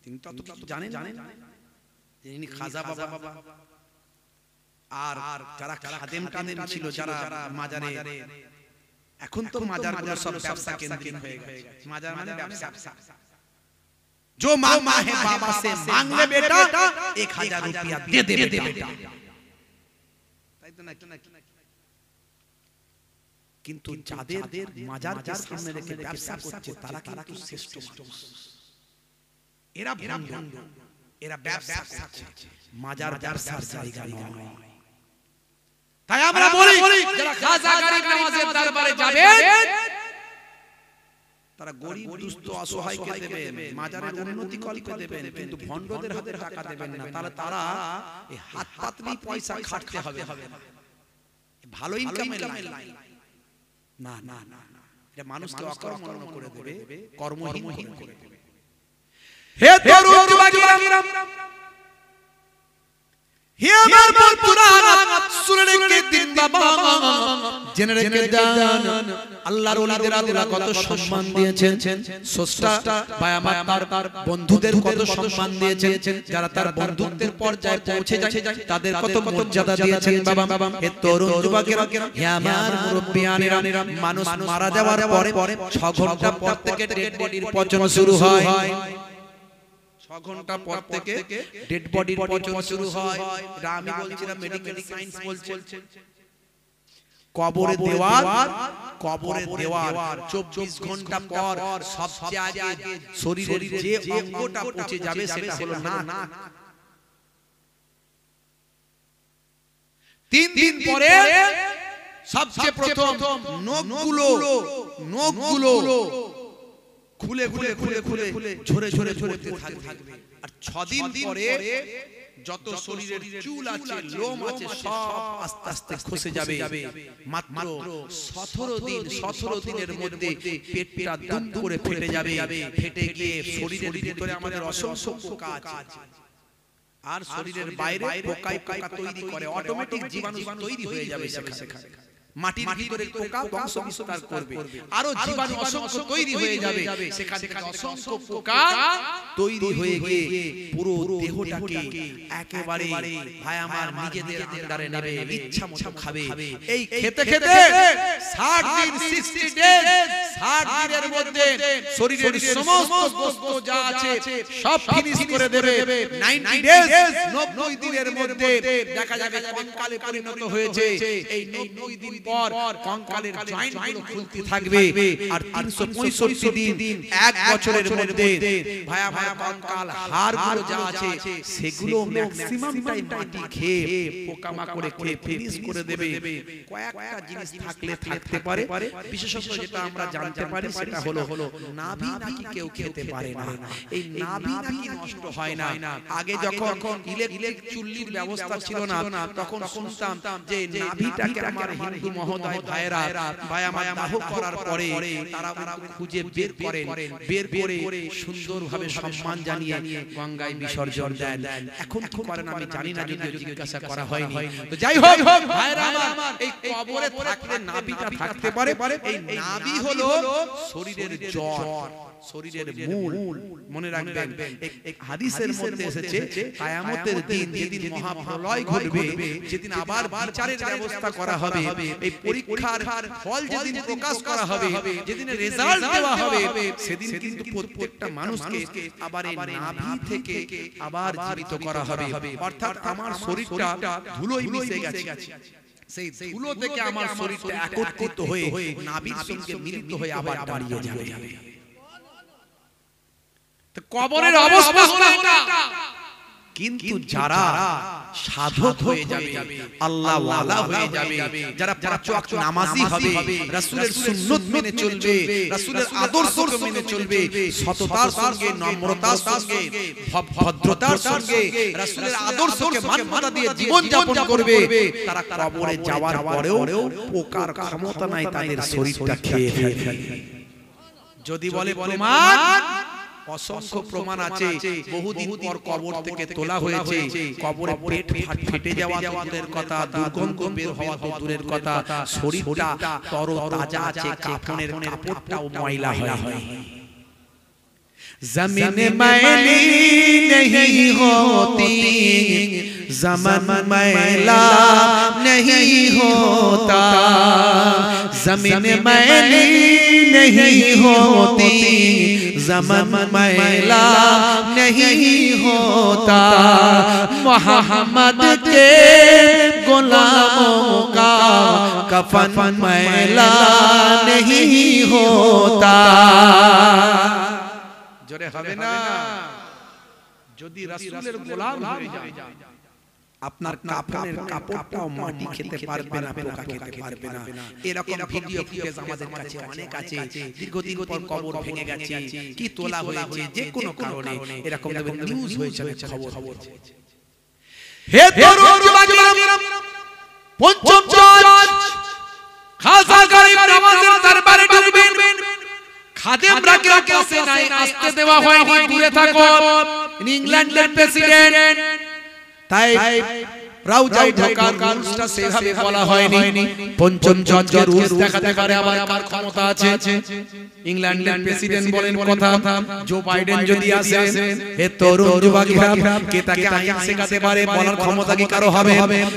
তিনি তো জানেন তিনি খাজা বাবা। আর যারা খাদেম টাদেম ছিল, যারা মাজারে, এখন তো মাজারগুলো সব ব্যবসা কেন্দ্রিক হয়ে গেছে। মাজার মানে ব্যবসা। जो मांगना है बाबा से मांग ले बेटा, 1000 रुपया दे दे बेटा। তাই তো নাকি? কিন্তু যাদের মাজারকে সামনে রেখে ব্যবসা করছে, তারা কিন্তু শ্রেষ্ঠ মানুষ। এরা ভণ্ড, এরা ব্যবসা করছে, মাজার ব্যবসার জায়গা নয়। তাই আমরা বলি, যারা খাজা গরিব নওয়াজের দরবারে যাবেন, তারা গরিব দুস্থ অসহায়কে দেবেন, মাজারের উন্নতি কল্পে দেবেন, কিন্তু ভণ্ডদের হাতে টাকা দেবেন না। তাহলে তারা এই হাত পাতলি পয়সা খাটতে হবে। ভালো ইনকামের লাইন না না না, এটা মানুষকে অকর্মণ্য করে দেবে, কর্মহীন করে দেবে। হে তরুণ যুবকেরা, হে আমার বন্ধুরা, শুনে রেখে দিন বাবা, জেনে রেখে দেন আল্লাহর ওলিদের আল্লাহ কত সম্মান দিয়েছেন, স্রষ্টা ভাই আমার তার বন্ধুদের কত সম্মান দিয়েছেন, যারা তার বন্ধুত্বের পর্যায়ে পৌঁছে যায় তাদের কত মর্যাদা দিয়েছেন বাবা। হে তরুণ যুবকেরা, হে আমার মুরব্বিয়ানেরা, মানুষ মারা যাওয়ার পরে 6 ঘন্টা পর থেকে ডেড বডির পচন শুরু হয়। 6 ঘন্টা পর থেকে ডেড বডির পচন শুরু হয়। এটা আমি বলছি না, মেডিকেল সায়েন্স বলছে। কবরে দেওয়ার 24 ঘন্টা পর সবচেয়ে আগে শরীরের যে অঙ্গটা পচে যাবে সেটা হলো নাক। 3 দিন পরে সবচেয়ে প্রথম নখগুলো খুলে ঝরে পড়তে থাকবে। আর 6 দিন পরে যত শরীরের চুল আছে, লোম আছে, সব আস্তে আস্তে খসে যাবে। মাত্র 17 দিনের মধ্যে পেটটা দুম করে ফেটে যাবে। ফেটে গিয়ে শরীরের ভিতরে আমাদের অসংখ্য পোকা আছে, আর শরীরের বাইরে পোকা তৈরি করে, অটোমেটিক জীবাণু তৈরি হয়ে যাবে সেখানে। মাটির ভিতরে পোকা বংশ বিস্তার করবে, আরো জীবাণু অসংখ্য তৈরি হয়ে যাবে। সেখান থেকে অসংখ্য পোকা তৈরি হয়ে গিয়ে পুরো দেহটাকে একেবারে ভাই আমার নিজেদের আন্ডারে নেবে, ইচ্ছা মতো খাবে। এই খেতে 60 দিন 60 ডেজ, 60 দিনের মধ্যে শরীরের সমস্ত বস্তু যা আছে সব ফিনিশ করে দেবে। 90 ডেজ 90 দিনের মধ্যে দেখা যাবে কঙ্কালে পরিণত হয়েছে। এই 90 দিন পর কঙ্কালের জয়েন্ট গুলো খুলতে থাকবে। আর 365 দিন 1 বছরের মধ্যে ভাই আমার কঙ্কাল হাড়গুলো যা আছে সেগুলো ম্যাক্সিমাম টাইম মাটি খেয়ে পোকামাকড়ে খেয়ে ফিনিশ করে দেবে। কয়েকটা জিনিস থাকতে পারে, বিশেষত যেটা আমরা জানতে পারি সেটা হলো নাভি নাকি কেউ খেতে পারে না। এই নাভি নাকি নষ্ট হয় না। আগে যখন ইলেকট্রিক চুল্লির ব্যবস্থা ছিল না, তখন শুনতাম যে নাভিটাকে আমার হিন্দু মহোদয় ভাইরা ভাই আমার দাহ করার পরে তারা খুঁজে বের করে সুন্দরভাবে সম্মান জানিয়ে গঙ্গায় বিসর্জন দেন। এখন কি করেন আমি জানি না, যদি জিজ্ঞাসা করা হয়নি। তো যাই হোক ভাইরা আমার, এই কবরে থাকলে নাভিটা থাকতে পারে। এই নাভি হলো শরীরের জড়, শরীরের মূল। মনে রাখবেন, এক হাদিসের মধ্যে এসেছে কিয়ামতের দিন যেদিন মহাপ্রলয় ঘটবে, যেদিন আবার বিচারের ব্যবস্থা করা হবে, এই পরীক্ষার ফল যেদিন প্রকাশ করা হবে, যেদিন রেজাল্ট দেওয়া হবে, সেদিন কিন্তু প্রত্যেকটা মানুষকে আবার এই নাভি থেকে আবার জীবিত করা হবে। অর্থাৎ আমার শরীরটা ধুলোয় মিশে গেছে, সেই ধুলো থেকে আমার শরীরটা একত্রিত হয়ে নাভির সঙ্গে মিলিত হয়ে আবার দাঁড়িয়ে যাবে। কবরের অবস্থা হলো এটা। কিন্তু যারা সাধক হয়ে যাবে, আল্লাহ ওয়ালা হয়ে যাবে, যারা 5 ওয়াক্ত নামাজি হবে, রাসূলের সুন্নাত মেনে চলবে, রাসূলের আদর্শকে মেনে চলবে, সততার সঙ্গে, নম্রতার সঙ্গে, ভদ্রতার সঙ্গে রাসূলের আদর্শকে মান্যতা দিয়ে জীবন যাপন করবে, তারা কবরে যাওয়ার পরেও পোকার ক্ষমতা নাই তাদের শরীরটা খেয়ে ফেলবে। যদি বলে প্রমাণ, অসংখ্য প্রমাণ আছে। বহুদিন পর কবর থেকে তোলা হয়েছে, কবরে পেট ফেটে যাওয়া দূরের কথা, দুর্গন্ধ বের হওয়া তো দূরের কথা, শরীরটা তরতাজা আছে, কাফনের কাপড়টাও ময়লা হয়। जमीन मैली नहीं होती, ज़मान मैला नहीं होता, ज़मीन मैली नहीं होती, ज़मान मैला नहीं होता, मोहम्मद के गुलामों का कफन मैला नहीं होता। জোরে হবে না? যদি রাসূলের গোলাম হয়ে যায়, আপনার কাফনের কাপড়টাও মাটি খেতে পারবে না, পোকা খেতে পারবে না। এরকম ভিডিও ফুটেজ আমাদের কাছে অনেক আছে। দীর্ঘদিন পর কবর ভেঙে গেছে, কি তোলা হয়েছে, যে কোনো কারণে এরকম নিউজ হয়েছে, খবর। হে তরুণ যুবকেরা, পঞ্চম চাঁদ পাশে নাই, আসতে দেওয়া হয়নি, দূরে থাকো। ইংল্যান্ডের প্রেসিডেন্ট, তাই রাউজায় ঢোকার রুলসটা সেভাবে বলা হয়নি। পঞ্চম জজকে রুলস দেখাতে পারে আবার কার ক্ষমতা আছে। ইংল্যান্ডের প্রেসিডেন্ট বলেন কথা, জো বাইডেন যদি আসে, হে তরুণ যুবকেরা, কে তাকে আইন শেখাতে পারে বলার ক্ষমতা কি কারো হবে?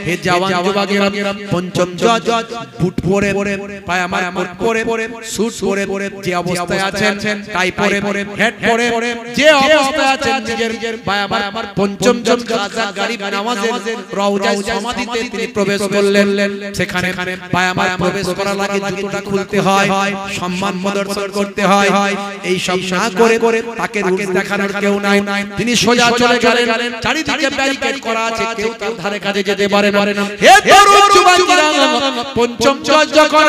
হে জওয়ান যুবকেরা, পঞ্চম জজ বুট পরে, পায়জামা পরে, স্যুট পরে যে অবস্থায় আছেন, টাই পরে, হেড পরে যে অবস্থায় আছেন, নিজের পায়জামার পঞ্চম জজ খাজা গরিব নওয়াজের রওজায় সমাধিতে তিনি প্রবেশ করলেন। সেখানে পায়জামার প্রবেশ করার আগে জুতোটা খুলতে হয়, সম্মান প্রদর্শন করতে হয়। এই সব না করে তাকে রুলস দেখানোর কেউ নাই, তিনি সোজা চলে গেলেন। চারিদিকে ব্যারিকেড করা আছে, কেউ তার ধারে কাছে যেতে পারে না। হে তরুণ যুবকেরা, পঞ্চম জজ যখন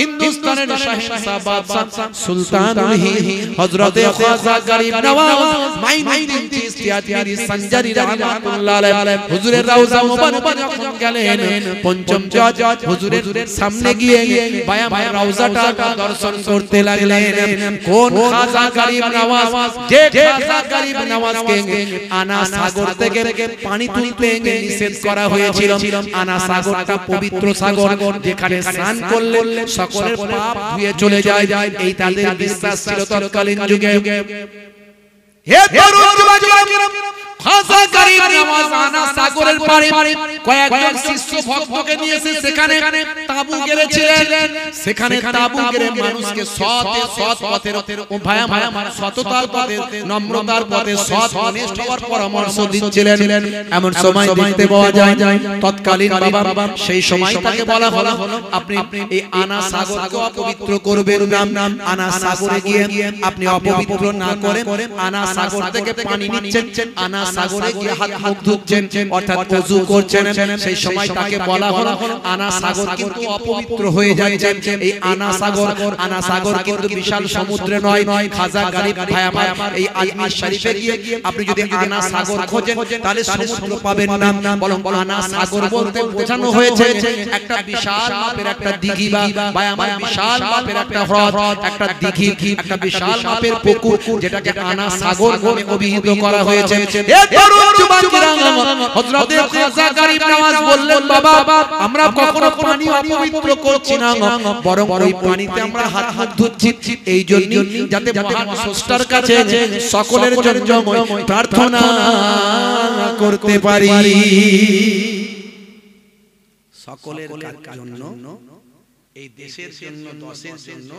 হিন্দুস্তানের শাহনশাহ বাদশাহ সুলতানুল হিন্দ হযরতে খাজা গরিব নওয়াজ মাইনুদ্দিন চিশতিয়া তিনি সঞ্জারি রাহমাতুল্লাহ আলাইহি হুজুরের রওজা মুবারক যখন গেলেন, পঞ্চম জজ হুজুরের সামনে গিয়ে পায়জামার রওজাটা দর্শন করতে লাগলেন। কোন খাজা গরিব নওয়াজ, যে খাজা গরিব নওয়াজকে আনা সাগর থেকে পানি তুলতে নিষেধ করা হয়েছিল। আনা সাগরটা পবিত্র সাগর, যেখানে স্নান করলে সকলের পাপ ধুয়ে চলে যায়, এই তাদের বিশ্বাস ছিল তৎকালীন যুগে। হে তরুণ যুবকেরা, খাজা গরিব নওয়াজ আনা সাগরের পাড়ে কয়েকজন শিষ্য ভক্তকে নিয়ে এসে সেখানে তাবু গেড়েছিলেন। সেখানে তাবু গেড়ে মানুষকে সৎ পথের ভায়া সততার পথে, নম্রতার পথে, সৎ অনেস্ট হওয়ার পরামর্শ দিচ্ছিলেন। এমন সময় দেখতে পাওয়া যায় তৎকালীন বাবা, সেই সময় তাকে বলা হলো, আপনি এই আনা সাগরকে অপবিত্র করবেন না। আনা সাগরে গিয়ে আপনি অপবিত্র না করে আনা সাগর থেকে পানি নিচ্ছেন, আনা সাগরে গিয়ে হাত মুখ ধুচ্ছেন, অর্থাৎ ওযু করছেন। সেই সময় তাকে বলা হলো, আনা সাগর কিন্তু অপবিত্র হয়ে যাচ্ছে। এই আনা সাগর কিন্তু বিশাল সমুদ্রে নয়। খাজা গরিব ভাই এই আজমির শরীফে গিয়ে আপনি যদি আনা সাগর খোঁজেন তাহলে সমুদ্র পাবেন না, বরং আনা সাগর বলতে বোঝানো হয়েছে একটা বিশাল মাপের একটা দিঘি বা আমার বিশাল মাপের একটা হ্রদ, একটা দিঘি, একটা বিশাল মাপের পুকুর, যেটাকে আনা সাগর নামে অভিহিত করা হয়েছে। তরুণ যুবকেরা, হযরতে খাজা গরিব নওয়াজ বললেন, বাবা আমরা কখনো পানি অপবিত্র করছি না, বরং ওই পানিতে আমরা হাত হাত ধুচ্ছি এই জন্য যাতে মহান স্রষ্টার কাছে সকলের জন্য প্রার্থনা করতে পারি। সকলের জন্য, এই দেশের জন্য, দশের জন্য,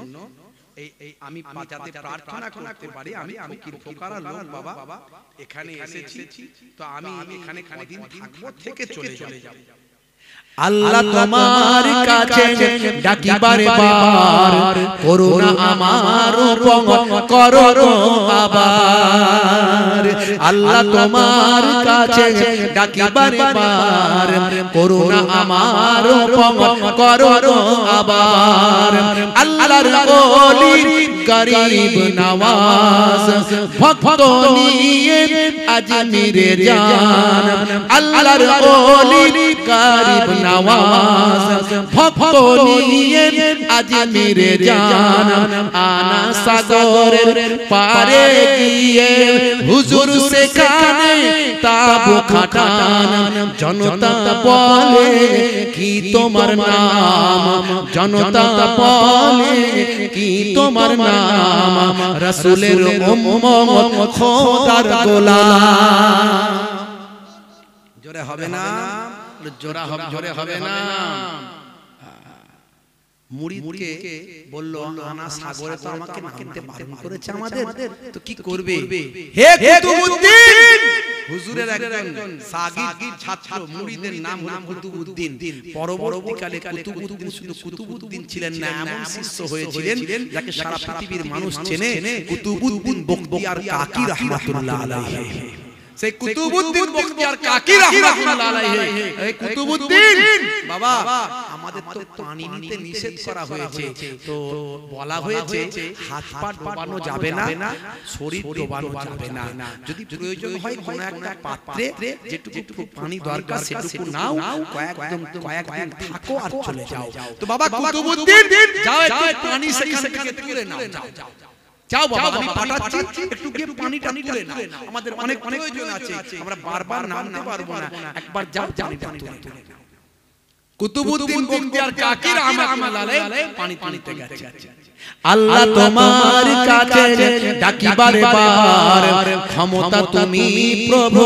এই আমি যাতে প্রার্থনা করতে পারি। আমি ফকির ফোকারা লোক বাবা, এখানে এসেছি, তো আমি এখানে কদিন থাকবো, থেকে চলে যাব। আল্লাহ তোমার কাছে ডাকি বারে বার, করুণা আমার উপম করো আবার। আল্লাহ তোমার কাছে ডাকি বারে বার, করুণা আমার উপম করো আবার। আল্লাহর ওলি গরিব নওয়াজ ভক্ত নিয়ে আজমিরে যান। আল্লাহর ওলি গরিব নওয়াজ ভক্ত নিয়ে আজমিরে যান। আনা সাগরের পারে গিয়ে হুজুর সেখানে তাবু খাটান। জনতা বলে কি তোমার নাম, জনতা বলে কি তোমার নাম, রাসূলের উম্মত খোদার গোলাম। জোরে হবে না, জোরে হবে না। মুরিদকে বলল, আনা সাগরে তো আমাকে নামতে বারণ করেছে আমাদের, তো কি করবে? হে কুতুবউদ্দিন, হুজুরের একজন সাগীর ছাত্র, মুরিদের নাম হলো কুতুবউদ্দিন। পরবর্তীকালে কুতুবউদ্দিন শুধু কুতুবউদ্দিন ছিলেন না, এমন শিষ্য হয়েছিলেন যাকে সারা পৃথিবীর মানুষ চেনে, কুতুবউদ্দিন বখতিয়ার কাকি রাহমাতুল্লাহ আলাইহি। সেই কুতুবউদ্দিন বখতিয়ার কাকি রাহমাতুল্লাহ আলাইহি, এই কুতুবউদ্দিন বাবা, আমাদের তো পানি নিতে নিষেধ করা হয়েছে, তো বলা হয়েছে হাত পা ডোবানো যাবে না, শরীর ডোবানো যাবে না। যদি প্রয়োজন হয় কোন একটা পাত্রে যেটুকু পানি দরকার সেটুকু নাও, কয়েকদিন থাকো আর চলে যাও। তো বাবা কুতুবউদ্দিন, যাও একটু পানি সেখান থেকে তুলে নাও, যাও। যাও বাবা আমি পাঠাচ্ছি একটু গিয়ে পানিটা তুলে নাও আমাদের অনেক প্রয়োজন আছে আমরা বারবার নামতে পারবো না একবার যাও পানিটা তুলে নাও কুতুবউদ্দিন বখতিয়ার কাকি রাহমাতুল্লাহ পানি তুলতে গেছে আল্লাহ তোমার কাছে ডাকি বারবার ক্ষমতা তুমি প্রভু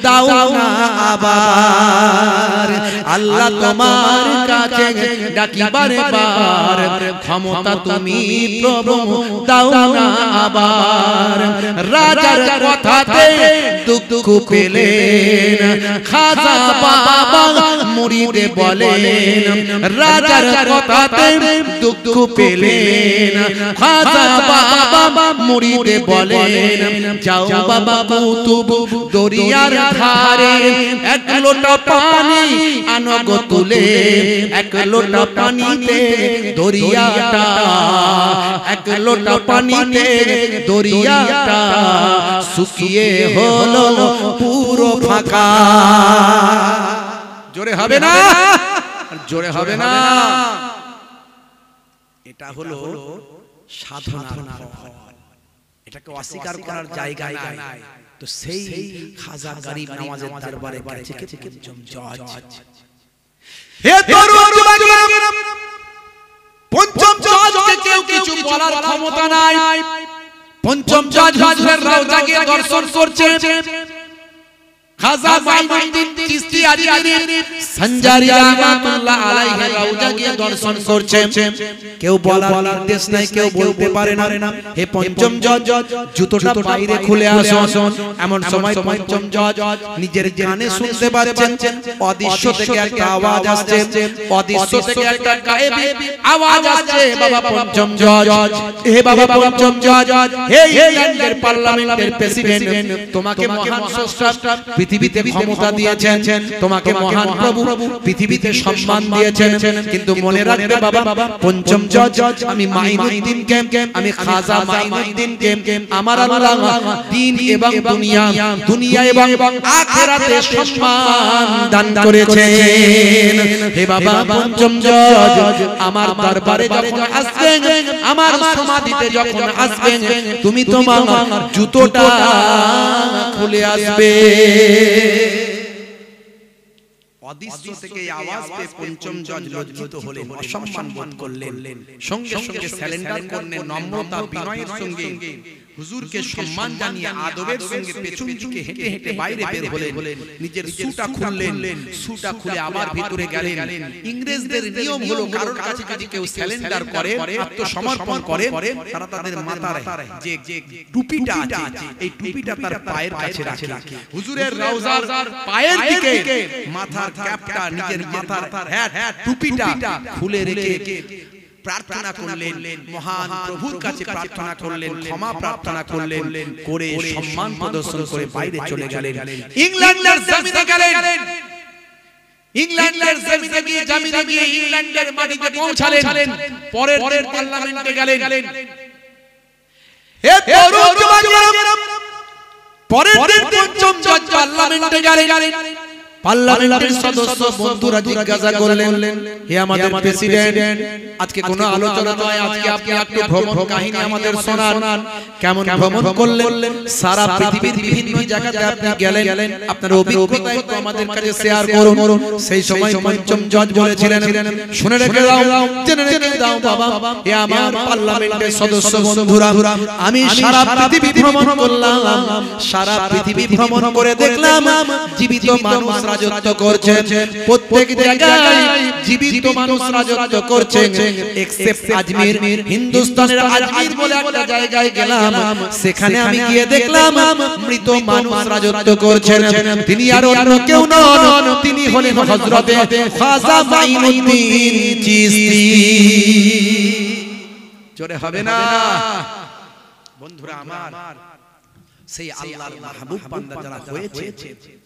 দাও না আবার আল্লাহ তোমার কাছে ডাকি বারবার ক্ষমতা তুমি প্রভু দাও না আবার রাজার কথাতে দুঃখ পেলেন খাজা বাবা মুরিদে বলেন রাজার কথাতে দুঃখ পেলেন খাজা বাবা মুরিদে বলেন যাও বাবা কুতুব দরিয়ার ধারে এক লোটা পানি আনো গো তুলে এক লোটা পানিতে দরিয়াটা এক লোটা পানিতে দরিয়াটা শুকিয়ে হলো পুরো ফাঁকা জোরে হবে না জোরে হবে না এটা হলো সাধনার ফল এটাকে অস্বীকার করার জায়গা নাই তো সেই খাজা গরিব নওয়াজের দরবারে গেছে কে জজ হে তরুণ যুবকেরা পঞ্চম জজকে কেউ কিছু বলার ক্ষমতা নাই পঞ্চম জজ হুজুরের রওজা গিয়ে দর্শন করছে খাজা মাইনুদ্দিন চিশতি আজমিরি সঞ্জারি রাহমাতুল্লাহ আলাইহি রওজা গিয়ে দর্শন করছে কেউ বলার নির্দেশ নাই কেউ বলতে পারে না হে পঞ্চম জজ জুতোটা বাইরে খুলে আসুন এমন সময় পঞ্চম জজ নিজের কানে শুনতে পাচ্ছেন অদৃশ্য থেকে একটা আওয়াজ আসছে অদৃশ্য থেকে একটা গায়েবী আওয়াজ আসছে বাবা পঞ্চম জজ হে বাবা পঞ্চম জজ হে ইংল্যান্ডের পার্লামেন্টের প্রেসিডেন্ট তোমাকে মহান স্রষ্টা পৃথিবীতে ক্ষমতা দিয়েছেন তোমাকে মহান প্রভু পৃথিবীতে সম্মান দিয়েছেন কিন্তু মনে রাখবে বাবা পঞ্চম জজ আমি মাইনুদ্দিনকে আমি খাজা মাইনুদ্দিনকে আমার আল্লাহ দ্বীন এবং দুনিয়া এবং আখিরাতে সম্মান দান করেছেন হে বাবা পঞ্চম জজ আমার দরবারে যখন আসবেন আমার সমাধিতে যখন আসবেন তুমি তোমার জুতোটা খুলে আসবে অদৃশ্য থেকে আওয়াজ পেয়ে পঞ্চম জজ লজ্জিত হলেন অসম্মান বোধ করলেন সঙ্গে সঙ্গে স্যালেন্ডার করলেন নম্রতা বিনয়ের সঙ্গে হুজুরকে সম্মান জানিয়ে আদবের সঙ্গে পেছন দিকে হেঁটে হেঁটে বাইরে বের হলেন নিজের সুটা খুললেন সুটা খুলে আবার ভিতরে গেলেন ইংরেজদের নিয়ম হলো কারোর কাছে যদি কেউ স্যালেন্ডার করে আত্মসমর্পণ করে তারা তাদের মাথার যে টুপিটা আছে এই টুপিটা তার পায়ের কাছে রাখে হুজুরের রওজার পায়ের দিকে মাথার ক্যাপটা নিজের মাথার হ্যাট টুপিটা খুলে রেখে প্রার্থনা করলেন মহান প্রভুর কাছে প্রার্থনা করলেন ক্ষমা প্রার্থনা করলেন করে সম্মান প্রদর্শন করে বাইরে চলে গেলেন ইংল্যান্ডের জমিনে গেলেন ইংল্যান্ডের জমিনে গিয়ে ইংল্যান্ডের মাটিতে পৌঁছালেন পরের পার্লামেন্টে গেলেন হে তরুণ যুবকেরা পরের দিন পঞ্চম জজ পার্লামেন্টে গেলেন পার্লামেন্টের সদস্য বন্ধুরা জিজ্ঞাসা করলেন হে আমাদের প্রেসিডেন্ট আজকে কোনো আলোচনা নয় আজকে আপনি একটু ভ্রমণ কাহিনী আমাদের শোনান কেমন ভ্রমণ করলেন সারা পৃথিবীর বিভিন্ন জায়গাতে আপনি গেলেন আপনার অভিজ্ঞতা একটু আমাদের কাছে শেয়ার করুন সেই সময় পঞ্চম জজ বলেছিলেন শুনে রেখে দাও জেনে রেখে দাও বাবা হে আমার পার্লামেন্টের সদস্য বন্ধুরা আমি সারা পৃথিবী ভ্রমণ করলাম সারা পৃথিবী ভ্রমণ করে দেখলাম জীবিত মানুষ রাজত্ব করছেন প্রত্যেক জায়গায় জীবিত মানুষ রাজত্ব করছেন এক্সেপ্ট আজমির হিন্দুস্তানের আজমির বলে একটা জায়গায় গেলাম সেখানে আমি গিয়ে দেখলাম মৃত মানুষ রাজত্ব করছেন তিনি আর অন্য কেউ নন তিনি হলেন হযরতে খাজা মাইনুদ্দিন চিশতি জোরে হবে না বন্ধুরা আমার সেই আল্লাহর মাহবুব বান্দা যারা হয়েছে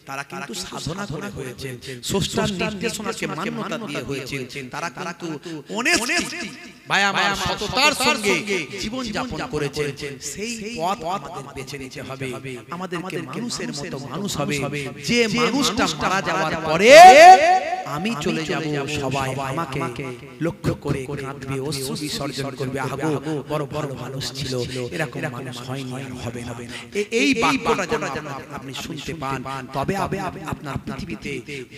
তারা কিন্তু সাধনা করে হয়েছে স্রষ্টার নির্দেশনাকে মান্যতা দিয়ে হয়েছে তারা কিন্তু অনেস্টি ভাই আমার সততার সঙ্গে জীবন যাপন করেছে সেই পথ আমাদের বেছে নিতে হবে আমাদেরকে মানুষের মতো মানুষ হবে যে মানুষটা মারা যাওয়ার পরে আমি চলে যাব সবাই আমাকে লক্ষ্য করে কাঁদবে, অশ্রু বিসর্জন করবে, আগো বড় বড় মানুষ ছিল, এরকম মানুষ হয়নি আর হবে না। এই বাক্যটা যেন আপনি শুনতে পান, তবে আপনার পৃথিবীতে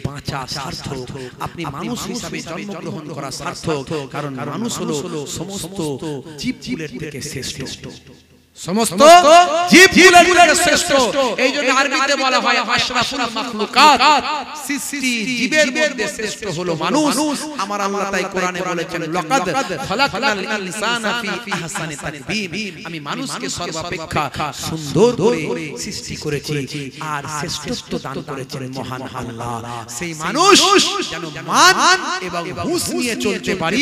বাঁচা সার্থক, আপনি মানুষ হিসাবে জন্মগ্রহণ করা সার্থক। কারণ মানুষ হলো সমস্ত জীবকুলের থেকে শ্রেষ্ঠ, সমস্ত জীবকুলের থেকে শ্রেষ্ঠ। এই জন্য আরবিতে বলা হয় আশরাফুল মাখলুকাত, সৃষ্টি জীবের মধ্যে শ্রেষ্ঠ হলো মানুষ। আমার আল্লাহ তাই কোরআনে বলেছেন লাকাদ খালাকনাল ইনসানা ফি আহসানি তাকবীম, আমি মানুষকে সর্বাপেক্ষা সুন্দর করে সৃষ্টি করেছি আর শ্রেষ্ঠত্ব দান করেছেন মহান আল্লাহ। সেই মানুষ যেন মান এবং হুঁশ নিয়ে চলতে পারি,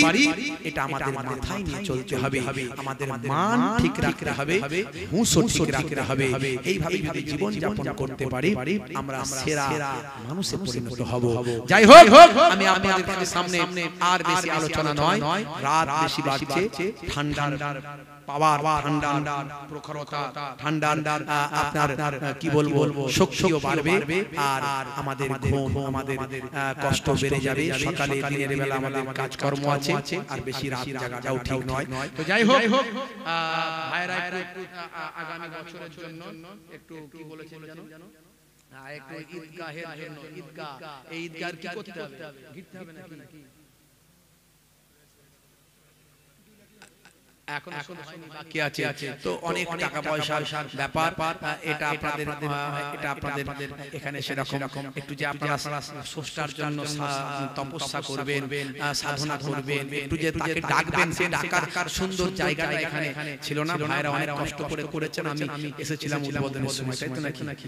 এটা আমাদের মাথায় নিয়ে চলতে হবে। আমাদের মান ঠিক রাখতে হবে, হুঁশও ঠিক রাখতে হবে। এইভাবে যদি জীবন যাপন করতে পারি আমরা সেরা মানুষে পরিণত হব। যাই হোক, আমি আপনাদের সামনে আর বেশি আলোচনা নয়, রাত বেশি বাড়ছে, ঠান্ডার পাওয়ার, ঠান্ডার প্রখরতা, ঠান্ডার আপনার কি বলবো শক্তিও বাড়বে, আর আমাদের ঘুম, আমাদের কষ্ট বেড়ে যাবে। সকালে দিনের বেলা আমাদের কাজকর্ম আছে, আর বেশি রাত জাগাটাও ঠিক নয়। তো যাই হোক, ভাইরা একটু আগামী বছরের জন্য একটু কি বলেছেন জানো, একটু ঈদগাহের জন্য, ঈদগাহ, এই ঈদগাহ কি করতে হবে, ঘিরতে হবে নাকি? এখন বাকি আছে, তো অনেক টাকা পয়সার ব্যাপার, এটা আপনাদের এখানে সেরকম একটু যে আপনারা স্রষ্টার জন্য তপস্যা করবেন, সাধনা করবেন, একটু যে তাকে ডাকবেন, সে ডাকার সুন্দর জায়গাটা এখানে ছিল না। ভাইরা অনেক কষ্ট করে করেছেন, আমি এসেছিলাম উদ্বোধনের সময়, তাই তো নাকি?